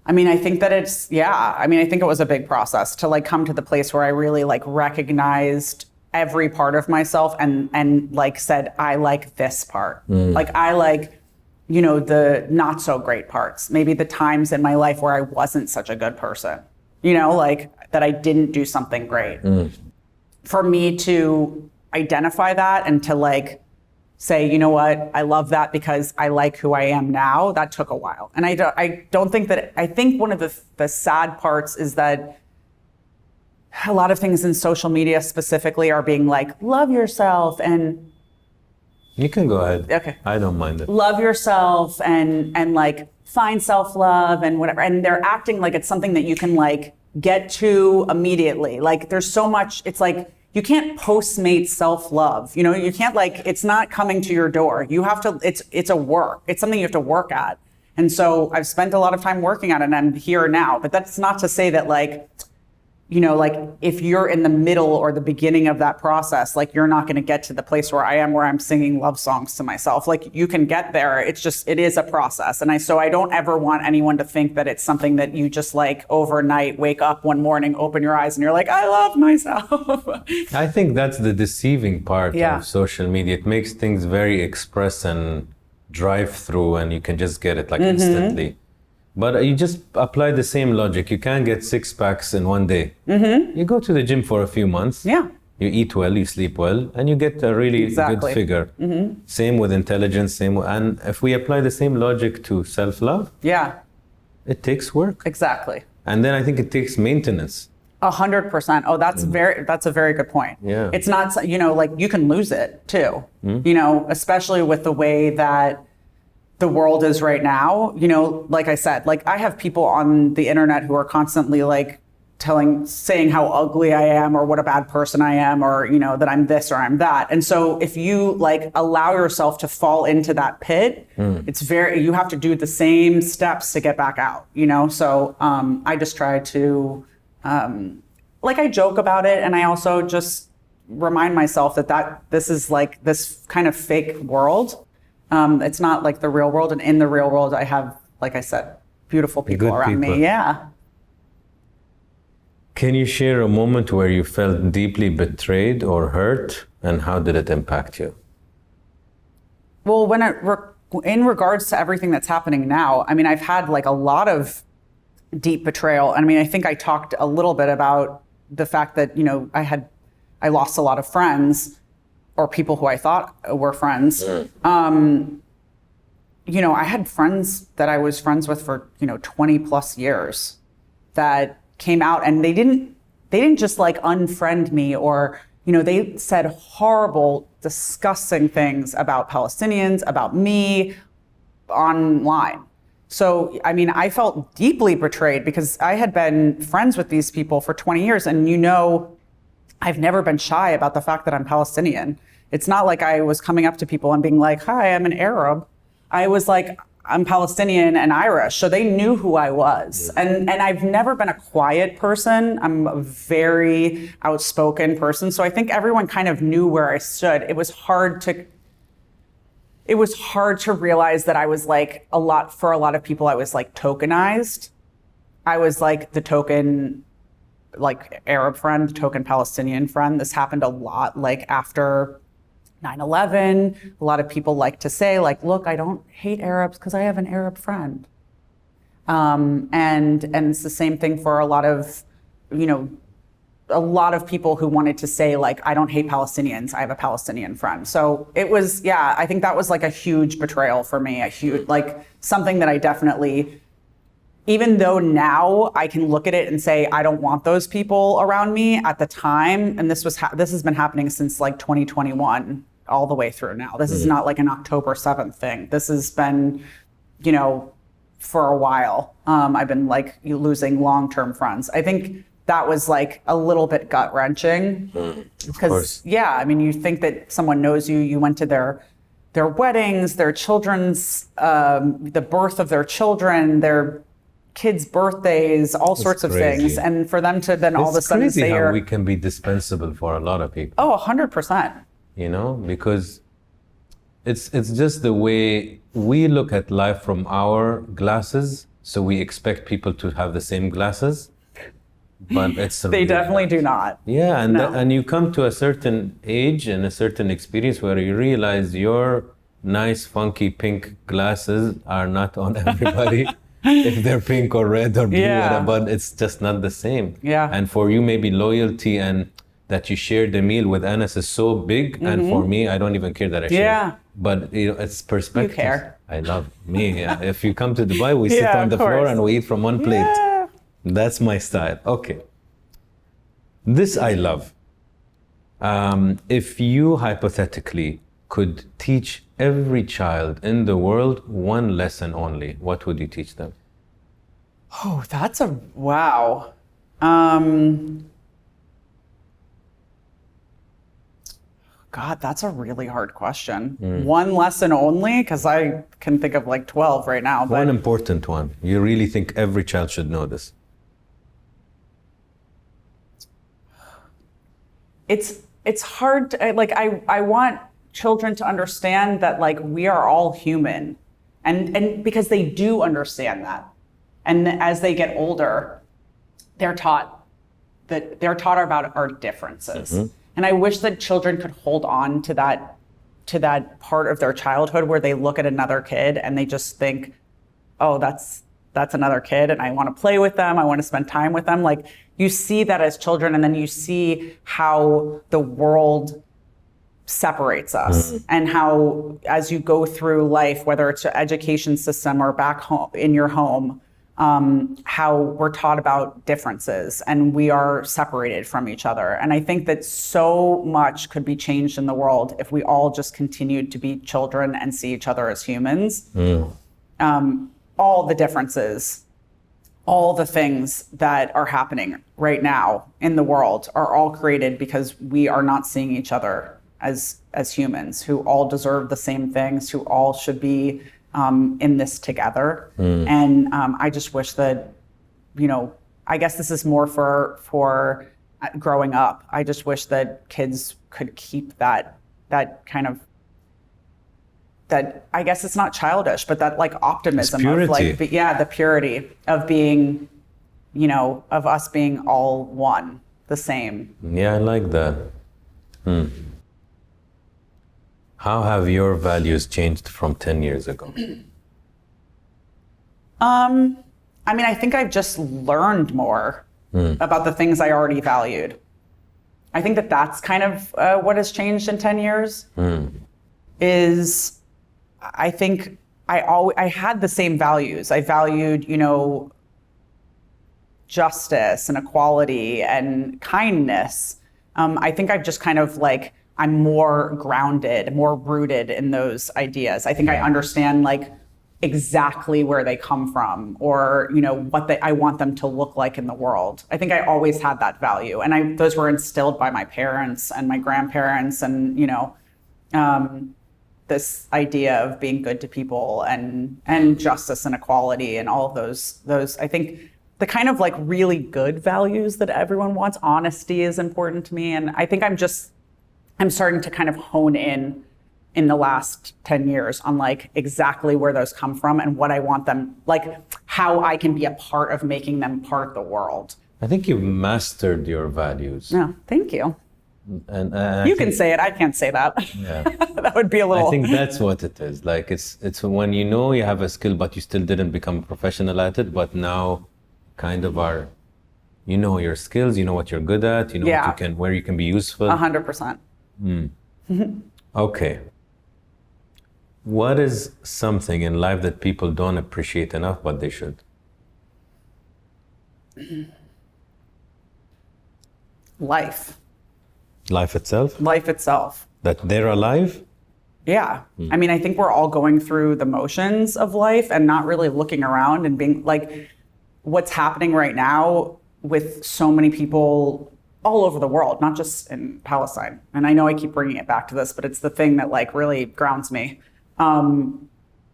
I mean, I think that I think it was a big process to like come to the place where I really like recognized every part of myself and like said, I like this part. Like I like, you know, the not so great parts, maybe the times in my life where I wasn't such a good person, you know, like that I didn't do something great. For me to identify that and to like say, you know what, I love that because I like who I am now, that took a while. And I don't think that, I think one of the sad parts is that a lot of things in social media specifically are being like, love yourself and... You can go ahead. Okay. I don't mind it. Love yourself and like find self-love and whatever. And they're acting like it's something that you can like get to immediately. Like there's so much, it's like, you can't Postmate self-love. You know, you can't like, it's not coming to your door. You have to, it's a work. It's something you have to work at. And so I've spent a lot of time working on it and I'm here now, but that's not to say that like you know, like if you're in the middle or the beginning of that process, like you're not going to get to the place where I am, where I'm singing love songs to myself. Like you can get there. It's just, it is a process. And so I don't ever want anyone to think that it's something that you just like overnight wake up one morning, open your eyes and you're like, I love myself. I think that's the deceiving part Yeah. of social media. It makes things very express and drive through, and you can just get it like instantly. But you just apply the same logic. You can't get 6 packs in one day. You go to the gym for a few months. Yeah. You eat well, you sleep well, and you get a really Exactly. good figure. Same with intelligence, and if we apply the same logic to self-love, Yeah, it takes work. exactly. And then I think it takes maintenance. 100%. Oh, that's a very good point. Yeah. It's not, you know, like you can lose it too, you know, especially with the way that the world is right now. You know, like I said, like I have people on the internet who are constantly like saying how ugly I am or what a bad person I am, or, you know, that I'm this or I'm that. And so if you like allow yourself to fall into that pit, you have to do the same steps to get back out, you know? So I just try to, like I joke about it, and I also just remind myself that this is like this kind of fake world. It's not like the real world, and in the real world I have, like I said, beautiful people Good around people. me. Yeah. Can you share a moment where you felt deeply betrayed or hurt, and how did it impact you? Well, in regards to everything that's happening now, I mean, I've had like a lot of deep betrayal. I mean, I think I talked a little bit about the fact that, you know, I lost a lot of friends, or people who I thought were friends. You know, I had friends that I was friends with for, you know, 20 plus years that came out, and they didn't just like unfriend me, or, you know, they said horrible, disgusting things about Palestinians, about me online. So, I mean, I felt deeply betrayed because I had been friends with these people for 20 years. And, you know, I've never been shy about the fact that I'm Palestinian. It's not like I was coming up to people and being like, hi, I'm an Arab. I was like, I'm Palestinian and Irish. So they knew who I was. And I've never been a quiet person. I'm a very outspoken person. So I think everyone kind of knew where I stood. It was hard to realize that I was like for a lot of people, I was like tokenized. I was like the token, like Arab friend, the token Palestinian friend. This happened a lot, like after 9/11. A lot of people like to say like, look, I don't hate Arabs because I have an Arab friend. And it's the same thing for a lot of, you know, a lot of people who wanted to say like, I don't hate Palestinians, I have a Palestinian friend. So it was, yeah, I think that was like a huge betrayal for me, a huge, like something that I definitely, even though now I can look at it and say, I don't want those people around me, at the time, and this has been happening since like 2021 all the way through now. This is not like an October 7th thing. This has been, you know, for a while. I've been like losing long-term friends. I think that was like a little bit gut-wrenching. Because, yeah, I mean, you think that someone knows you, you went to their weddings, their children's, the birth of their children, their kids' birthdays, all sorts of things. And for them to then all of a sudden say, it's crazy how we can be dispensable for a lot of people. Oh, 100%. You know, because it's just the way we look at life from our glasses. So we expect people to have the same glasses, but it's They definitely do not. Yeah, and No. and you come to a certain age and a certain experience where you realize your nice, funky pink glasses are not on everybody. If they're pink or red or blue, Yeah. but it's just not the same. Yeah. And for you, maybe loyalty and that you share the meal with Anas is so big, and for me, I don't even care that I share. Yeah. But you know, it's perspective. You care. I love me. Yeah. If you come to Dubai, we sit Yeah, on the of floor course. and we eat from one plate. Yeah. That's my style. Okay. This I love. If you hypothetically could teach every child in the world one lesson only, what would you teach them? Oh, that's a wow. God, that's a really hard question. One lesson only, because I can think of like 12 right now. But One important one. You really think every child should know this? it's hard to, like I want children to understand that like we are all human, and because they do understand that, and as they get older, they're taught about our differences. And I wish that children could hold on to that part of their childhood where they look at another kid and they just think, oh, that's another kid and I want to play with them, I want to spend time with them. Like, you see that as children, and then you see how the world separates us, and how as you go through life, whether it's your education system or back home in your home, how we're taught about differences and we are separated from each other. And I think that so much could be changed in the world if we all just continued to be children and see each other as humans. All the differences, all the things that are happening right now in the world are all created because we are not seeing each other as humans who all deserve the same things, who all should be in this together. And I just wish that, I guess this is more for growing up. I just wish that kids could keep that kind of, that, I guess it's not childish, but that like optimism of like, the purity of being, of us being all one, the same. Yeah, I like that. How have your values changed from 10 years ago? I think I've just learned more about the things I already valued. I think that that's kind of what has changed in 10 years. Is I think I had the same values. I valued, justice and equality and kindness. I think I've just kind of like, I'm more grounded, more rooted in those ideas. I think I understand like exactly where they come from, or what I want them to look like in the world. I think I always had that value, and those were instilled by my parents and my grandparents, and this idea of being good to people and justice and equality and all of those. I think the kind of like really good values that everyone wants. Honesty is important to me, and I think I'm starting to kind of hone in the last 10 years on like exactly where those come from and what I want them, like how I can be a part of making them part of the world. I think you've mastered your values. No, thank you. And you can say it, I can't say that. Yeah. That would be a little... I think that's what it is. Like it's when you have a skill, but you still didn't become a professional at it, but now kind of are, your skills, what you're good at, what where you can be useful. 100%. Okay. What is something in life that people don't appreciate enough, but they should? Life. Life itself? Life itself. That they're alive? Yeah. I think we're all going through the motions of life and not really looking around and being like, what's happening right now with so many people all over the world, not just in Palestine. And I know I keep bringing it back to this, but it's the thing that like really grounds me.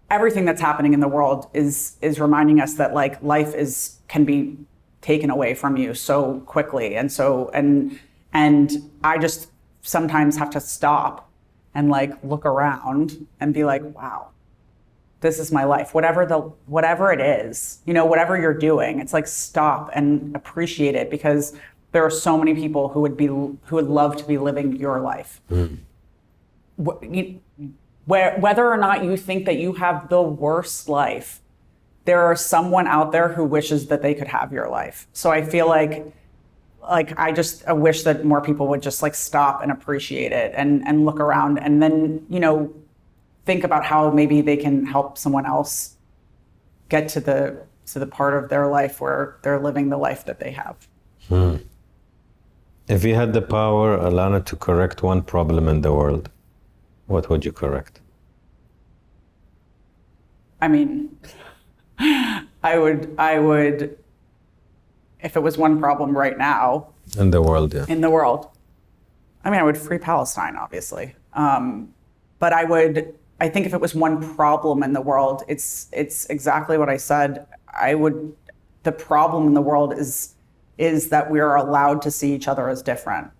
Everything that's happening in the world is reminding us that like life can be taken away from you so quickly. And I just sometimes have to stop and like look around and be like, wow, this is my life. Whatever it is, whatever you're doing, it's like stop and appreciate it, because there are so many people who would love to be living your life. Whether or not you think that you have the worst life, there are someone out there who wishes that they could have your life. So I feel like I wish that more people would just like stop and appreciate it and look around, and then, think about how maybe they can help someone else get to the part of their life where they're living the life that they have. If you had the power, Alana, to correct one problem in the world, what would you correct? I would, if it was one problem right now. In the world, yeah. In the world. I would free Palestine, obviously. But I think if it was one problem in the world, it's exactly what I said. The problem in the world is that we are allowed to see each other as different.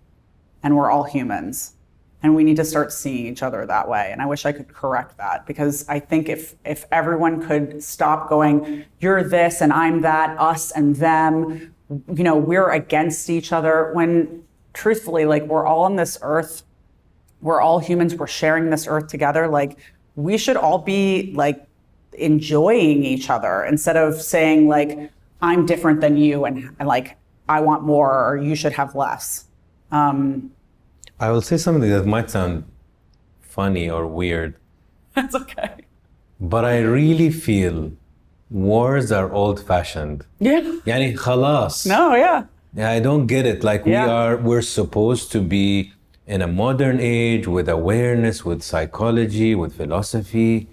and we're all humans. And we need to start seeing each other that way. And I wish I could correct that, because I think if everyone could stop going, you're this and I'm that, us and them, you know, we're against each other, when truthfully, like, we're all on this earth, we're all humans, we're sharing this earth together. Like, we should all be like enjoying each other instead of saying like, I'm different than you and like, I want more or you should have less. I will say something that might sound funny or weird. That's okay. But I really feel wars are old-fashioned. Yeah. Yani khalas. No, yeah. Yeah, I don't get it. Like Yeah. we're supposed to be in a modern age with awareness, with psychology, with philosophy,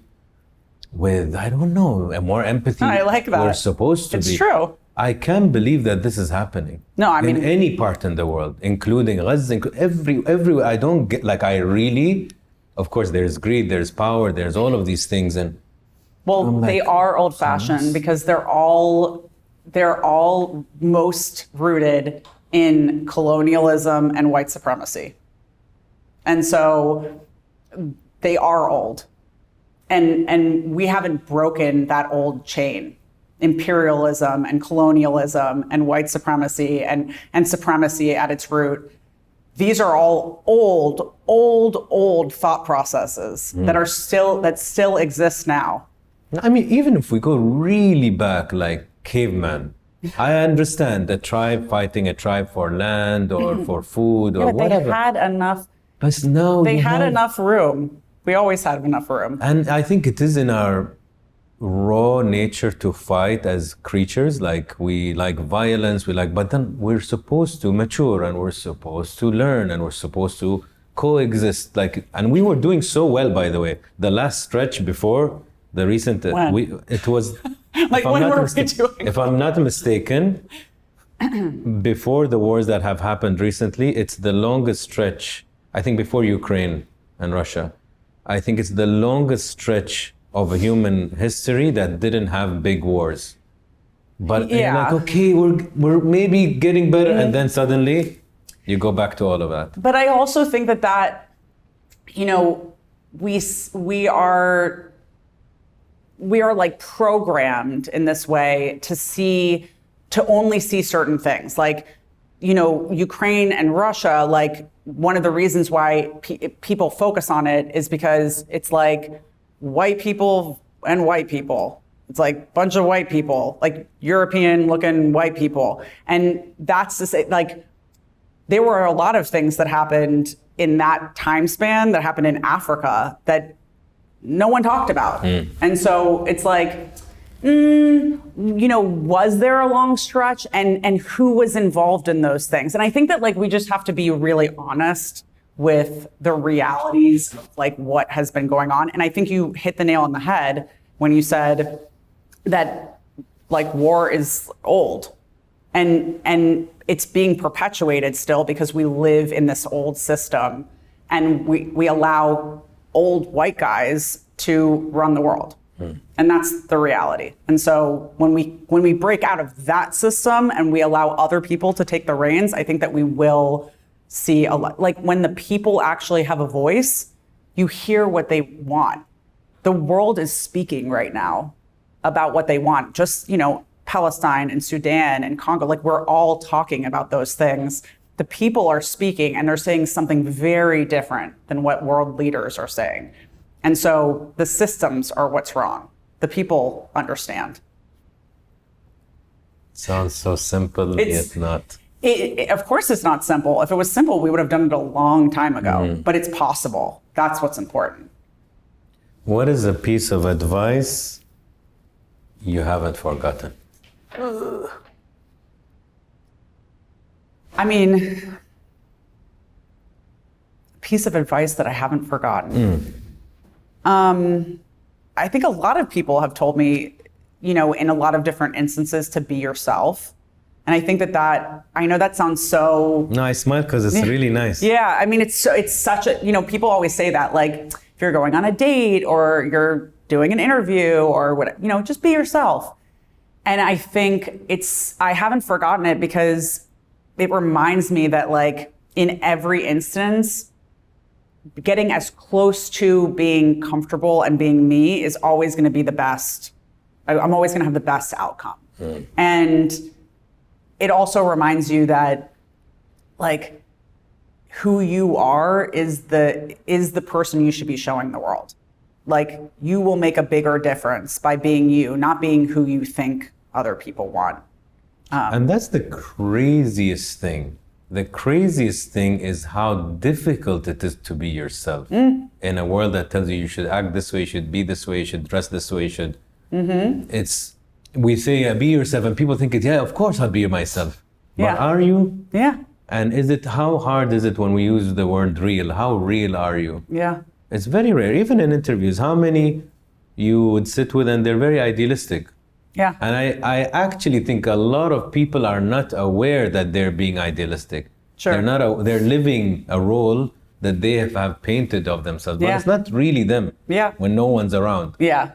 with, I don't know, a more empathy. I like that. We're supposed to be. It's true. I can't believe that this is happening. No, I mean, in any part in the world, including Gaza, everywhere. I don't get, like, I really, of course, there's greed, there's power, there's all of these things, and well, like, they are old-fashioned because they're all most rooted in colonialism and white supremacy, and so they are old, and we haven't broken that old chain. Imperialism and colonialism and white supremacy and supremacy at its root. These are all old thought processes that still exist now. I mean, even if we go really back, like caveman, I understand a tribe fighting a tribe for land or for food or Yeah, but whatever. they had enough. But now They had enough room. We always had enough room. And I think it is in our raw nature to fight as creatures. Like, we like violence, but then we're supposed to mature and we're supposed to learn and we're supposed to coexist. Like, and we were doing so well, by the way. The last stretch before the recent, it was Like, when were we doing? If I'm not mistaken, before the wars that have happened recently, it's the longest stretch. I think before Ukraine and Russia, I think it's the longest stretch of a human history that didn't have big wars. But you're like, okay, we're maybe getting better, and then suddenly you go back to all of that. But I also think that you know, we are like programmed in this way to only see certain things. Like, you know, Ukraine and Russia, like, one of the reasons why people focus on it is because it's like white people and white people. It's like a bunch of white people, like European looking white people. And that's to say, like, there were a lot of things that happened in that time span that happened in Africa that no one talked about. And so it's like, you know, was there a long stretch, and who was involved in those things? And I think that, like, we just have to be really honest with the realities of like what has been going on. And I think you hit the nail on the head when you said that, like, war is old and it's being perpetuated still because we live in this old system, and we allow old white guys to run the world. And that's the reality. And so when we break out of that system and we allow other people to take the reins, I think that we will see a lot. Like, when the people actually have a voice, you hear what they want. The world is speaking right now about what they want. Just, you know, Palestine and Sudan and Congo, like, we're all talking about those things. The people are speaking, and they're saying something very different than what world leaders are saying. And so the systems are what's wrong. The people understand. Sounds so simple, yet not. Of course it's not simple. If it was simple, we would have done it a long time ago. But it's possible. That's what's important. What is a piece of advice you haven't forgotten? I mean, a piece of advice that I haven't forgotten. I think a lot of people have told me, you know, in a lot of different instances, to be yourself. And I think that I know that sounds so... No, I smile because it's really nice. Yeah, I mean, it's such a, you know, people always say that, like, if you're going on a date or you're doing an interview or whatever, you know, just be yourself. And I think I haven't forgotten it because it reminds me that, like, in every instance, getting as close to being comfortable and being me is always going to be the best. I'm always going to have the best outcome. And it also reminds you that, like, who you are is the person you should be showing the world. Like, you will make a bigger difference by being you, not being who you think other people want. And that's the craziest thing. The craziest thing is how difficult it is to be yourself in a world that tells you should act this way, you should be this way, you should dress this way, you should. We say be yourself, and people think yeah, of course I'll be myself. Yeah. But are you? Yeah. And how hard is it when we use the word real? How real are you? Yeah. It's very rare. Even in interviews, how many you would sit with and they're very idealistic. Yeah. And I actually think a lot of people are not aware that they're being idealistic. Sure. They're living a role that they have painted of themselves, but Yeah. it's not really them. Yeah. When no one's around. Yeah.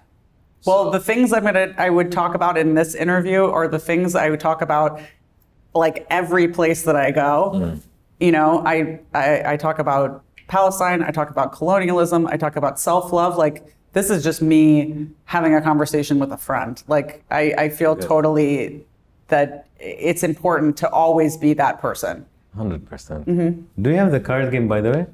Well, the things I would talk about in this interview are the things I would talk about, like, every place that I go. You know, I talk about Palestine, I talk about colonialism, I talk about self-love. Like, this is just me having a conversation with a friend. Like, I feel totally that it's important to always be that person. 100%. Do you have the card game, by the way?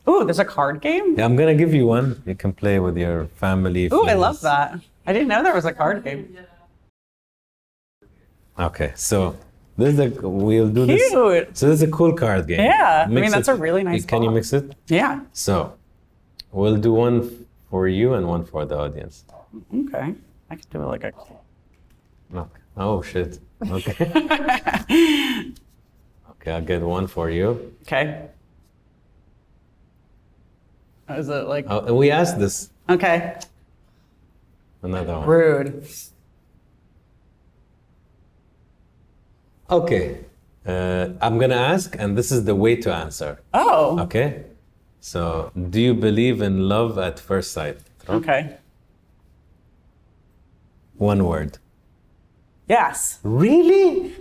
Ooh, there's a card game? Yeah, I'm gonna give you one. You can play with your family. Ooh, I friends. love that. I didn't know there was a card game. Okay, so we'll do this. Cute. So this is a cool card game. Yeah, I Mix mean, that's it. a really nice Can you box. mix it? Yeah. So we'll do one for you and one for the audience. Okay. I could do it like a... Okay. Oh, shit. Okay. Okay, I'll get one for you. Okay. Is it like... Oh, we asked this. Okay. Another one. Rude. Okay. I'm gonna ask, and this is the way to answer. Oh. Okay. So, do you believe in love at first sight? Okay. One word. Yes. Really?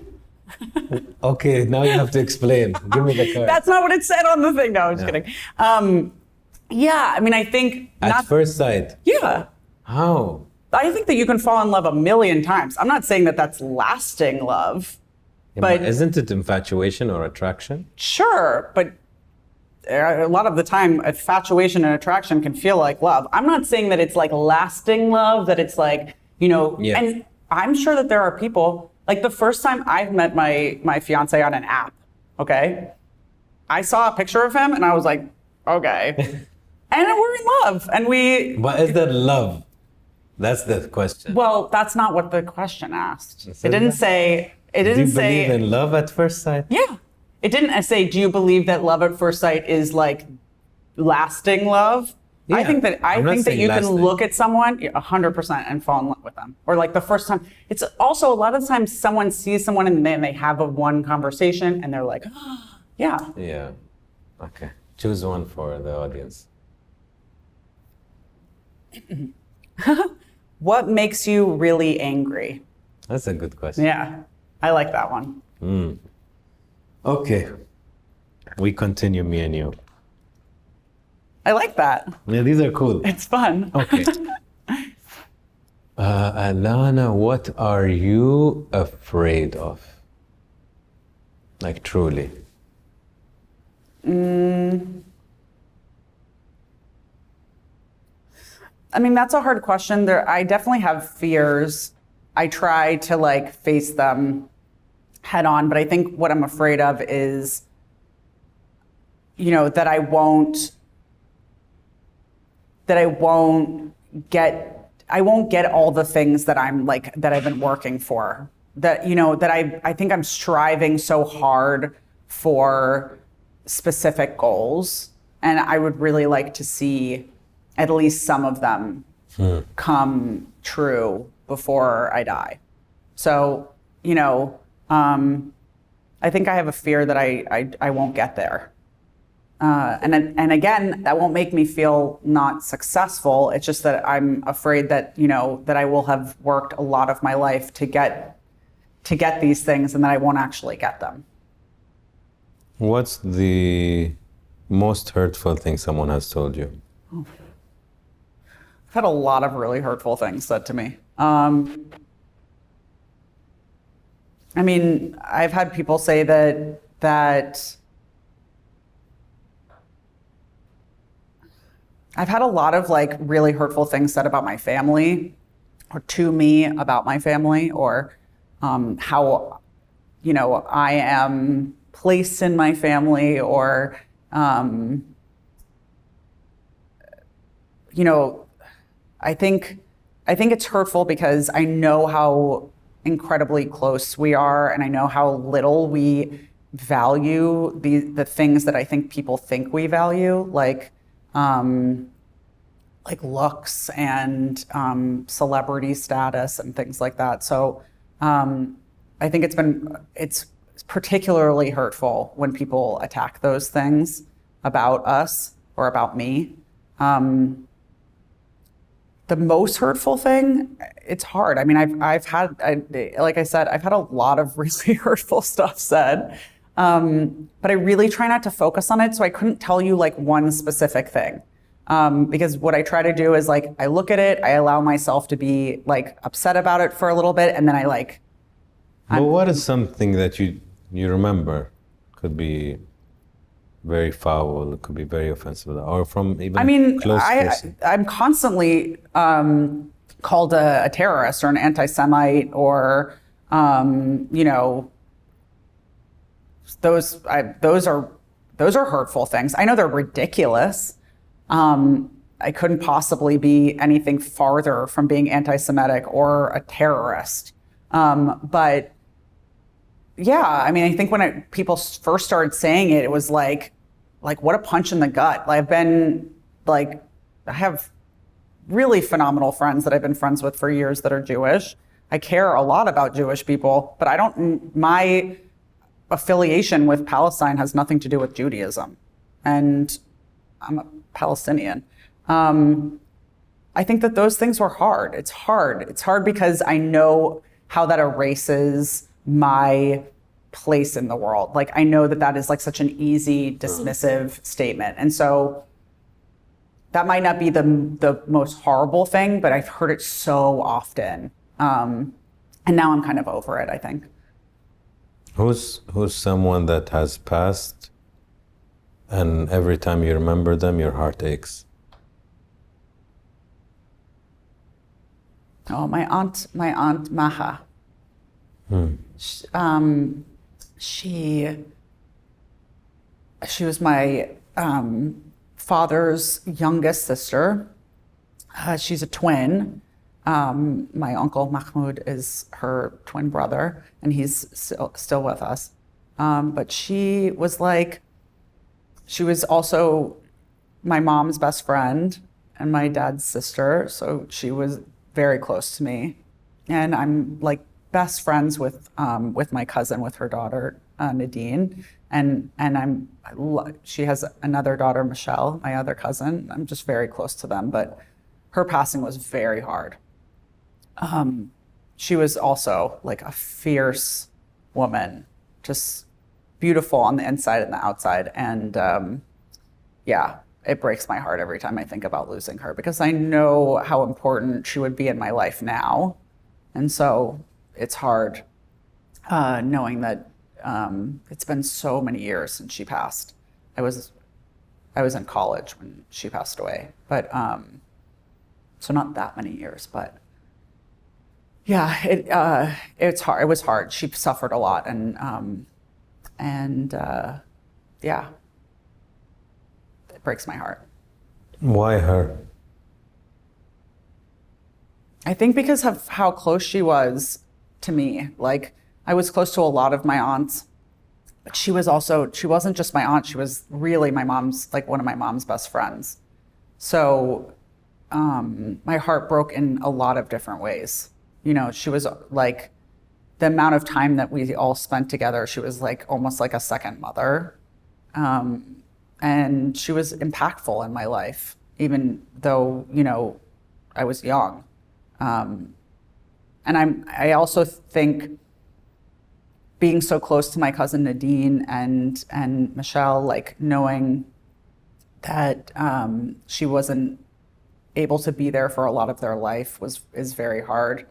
Okay, now you have to explain. Give me the card. That's not what it said on the thing. No, I'm just Yeah. kidding. Yeah, I mean, I think... At first sight. Yeah. How? I think that you can fall in love a million times. I'm not saying that that's lasting love. Yeah, But- isn't it infatuation or attraction? Sure, but a lot of the time, infatuation and attraction can feel like love. I'm not saying that it's like lasting love, that it's like, you know, Yeah. and I'm sure that there are people, like the first time I've met my fiance on an app, okay? I saw a picture of him and I was like, okay. And we're in love, and But is that love? That's the question. well, that's not what the question asked. It It didn't says say, it do you didn't believe say, in love at first sight? yeah. It didn't say, do you believe that love at first sight is like lasting love? I Yeah. think that I'm not you saying can lasting. look at someone 100% and fall in love with them. Or like the first time. It's also a lot of times someone sees someone and then they have a one conversation and they're like, oh, yeah. Yeah. Okay. Choose one for the audience. What makes you really angry? That's a good question. Yeah, I like that one. Okay. We continue, me and you. I like that. Yeah, these are cool. It's fun. Okay. Alana, what are you afraid of? Like, truly. I mean, that's a hard question. I definitely have fears. I try to like face them head on, but I think what I'm afraid of is, you know, that I won't get all the things that I've been working for. That, you know, that I think I'm striving so hard for specific goals, and I would really like to see at least some of them come true before I die. So, you know, I think I have a fear that I won't get there. And again, that won't make me feel not successful. It's just that I'm afraid that, you know, that I will have worked a lot of my life to get these things and that I won't actually get them. What's the most hurtful thing someone has told you? I've had a lot of really hurtful things said to me. I mean, I've had people say that I've had a lot of like really hurtful things said about my family, or to me about my family, or how, you know, I am placed in my family, or you know, I think it's hurtful because I know how incredibly close we are, and I know how little we value the things that I think people think we value, like looks and celebrity status and things like that. So I think it's particularly hurtful when people attack those things about us or about me. The most hurtful thing, it's hard. I mean, like I said, I've had a lot of really hurtful stuff said, but I really try not to focus on it. So I couldn't tell you like one specific thing, because what I try to do is like, I look at it, I allow myself to be like upset about it for a little bit, and then But what is something that you remember? Could be very foul, it could be very offensive, or from even close person. I'm constantly called a terrorist or an anti-Semite, or you know, those are hurtful things. I know they're ridiculous. I couldn't possibly be anything farther from being anti-Semitic or a terrorist. But yeah, I mean, I think when people first started saying it, it was like what a punch in the gut. I have really phenomenal friends that I've been friends with for years that are Jewish. I care a lot about Jewish people, but my affiliation with Palestine has nothing to do with Judaism, and I'm a Palestinian. I think that those things were hard. It's hard because I know how that erases my place in the world. Like, I know that is like such an easy, dismissive statement. And so that might not be the most horrible thing, but I've heard it so often. And now I'm kind of over it, I think. Who's someone that has passed and every time you remember them, your heart aches? Oh, my aunt Maha. She was my father's youngest sister. She's a twin. My uncle Mahmoud is her twin brother, and he's still with us. But she was also my mom's best friend and my dad's sister. So she was very close to me, and I'm like best friends with my cousin, with her daughter Nadine, and she has another daughter, Michelle, my other cousin. I'm just very close to them, but her passing was very hard. She was also like a fierce woman, just beautiful on the inside and the outside, and yeah, it breaks my heart every time I think about losing her, because I know how important she would be in my life now. And so it's hard knowing that it's been so many years since she passed. I was in college when she passed away, but so not that many years, but yeah, it's hard. It was hard. She suffered a lot, and yeah, it breaks my heart. Why her? I think because of how close she was to me. Like, I was close to a lot of my aunts, but she wasn't just my aunt. She was really my mom's, like one of my mom's best friends. So my heart broke in a lot of different ways. You know, she was like, the amount of time that we all spent together, she was like almost like a second mother. And she was impactful in my life, even though, you know, I was young. And I also think being so close to my cousin Nadine and Michelle, like knowing that she wasn't able to be there for a lot of their life is very hard.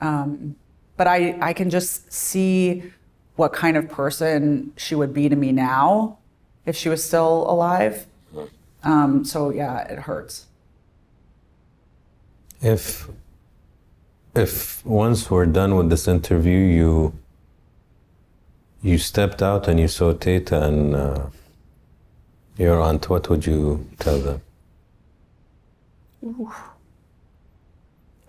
But I can just see what kind of person she would be to me now if she was still alive. So yeah, it hurts. If once we're done with this interview, you stepped out and you saw Tata and your aunt, what would you tell them? Ooh.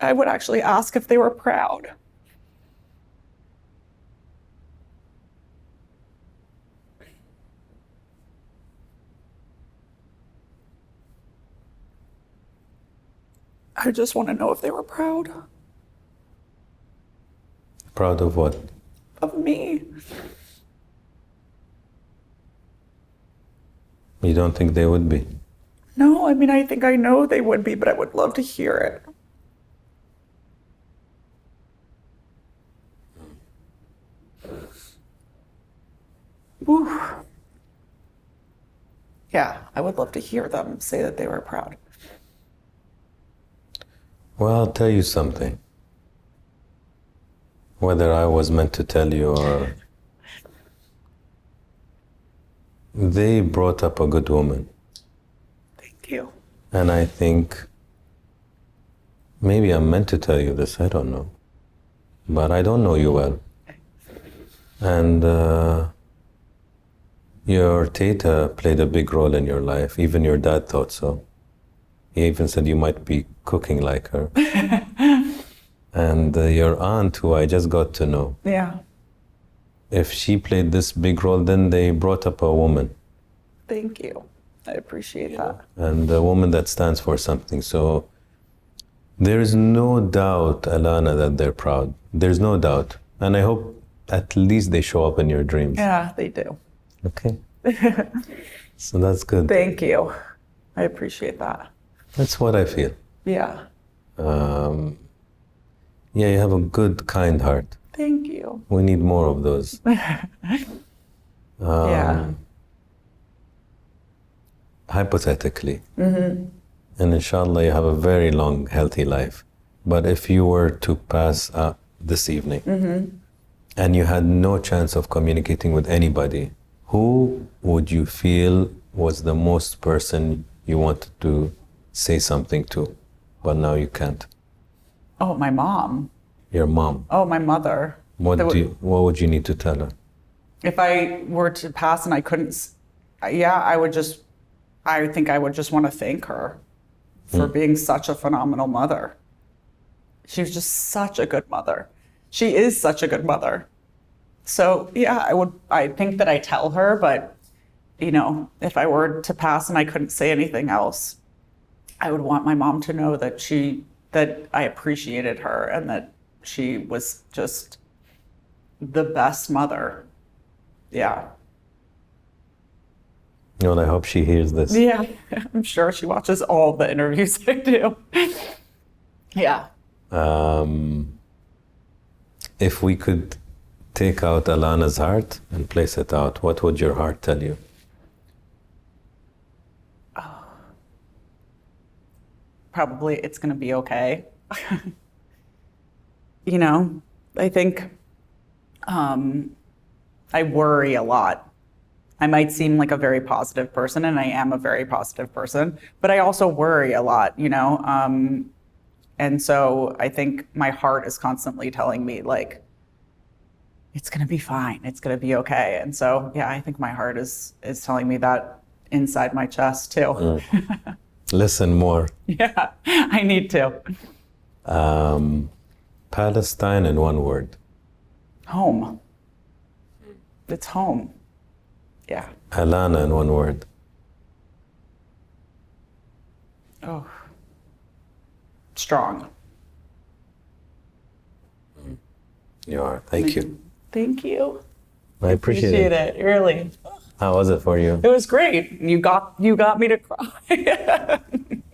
I would actually ask if they were proud. I just want to know if they were proud Proud of what? of me. You don't think they would be? No, I mean, I think I know they would be, but I would love to hear it. Whew. Yeah, I would love to hear them say that they were proud. Well, I'll tell you something. Whether I was meant to tell you or... They brought up a good woman. Thank you. And I think maybe I'm meant to tell you this, I don't know. But I don't know you well. And your Tata played a big role in your life. Even your dad thought so. He even said you might be cooking like her. And your aunt, who I just got to know, Yeah. if she played this big role, then they brought up a woman. Thank you. I appreciate that. And a woman that stands for something. So there is no doubt, Alana, that they're proud. There's no doubt. And I hope at least they show up in your dreams. Yeah, they do. Okay. So that's good. Thank you. I appreciate that. That's what I feel. Yeah. Yeah, you have a good, kind heart. Thank you. We need more of those. Yeah. Hypothetically. And inshallah, you have a very long, healthy life. But if you were to pass this evening and you had no chance of communicating with anybody, who would you feel was the most person you wanted to say something to, but now you can't? Oh, my mom. Your mom. Oh, my mother. What would you need to tell her? If I were to pass and I couldn't, I think I would just want to thank her for being such a phenomenal mother. She was just such a good mother. She is such a good mother. So yeah, I think that I tell her, but if I were to pass and I couldn't say anything else, I would want my mom to know that I appreciated her and that she was just the best mother. Yeah. Well, I hope she hears this. Yeah, I'm sure she watches all the interviews I do. Yeah. If we could take out Alana's heart and place it out, what would your heart tell you? Probably it's going to be okay. I think I worry a lot. I might seem like a very positive person, and I am a very positive person, but I also worry a lot, and so I think my heart is constantly telling me, like, it's going to be fine. It's going to be okay. And so, yeah, I think my heart is telling me that inside my chest too. Listen more. Yeah, I need to. Palestine in one word. Home. It's home. Yeah. Alana in one word. Oh. Strong. You are. Thank you. Thank you. I appreciate it. it. Really. How was it for you? It was great. You got me to cry.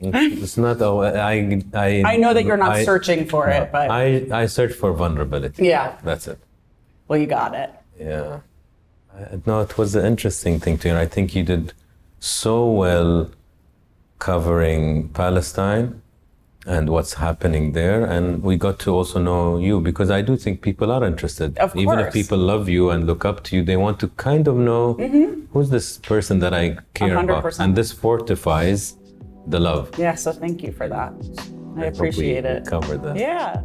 It's not. I know that you're not searching for it, but I search for vulnerability. yeah. That's it. Well, you got it. Yeah. No, it was an interesting thing to hear. I think you did so well covering Palestine and what's happening there. And we got to also know you, because I do think people are interested. Of course. Even if people love you and look up to you, they want to kind of know who's this person that I care 100%. about. And this fortifies the love. Yeah, so thank you for that. I hope appreciate we it. covered that. Yeah.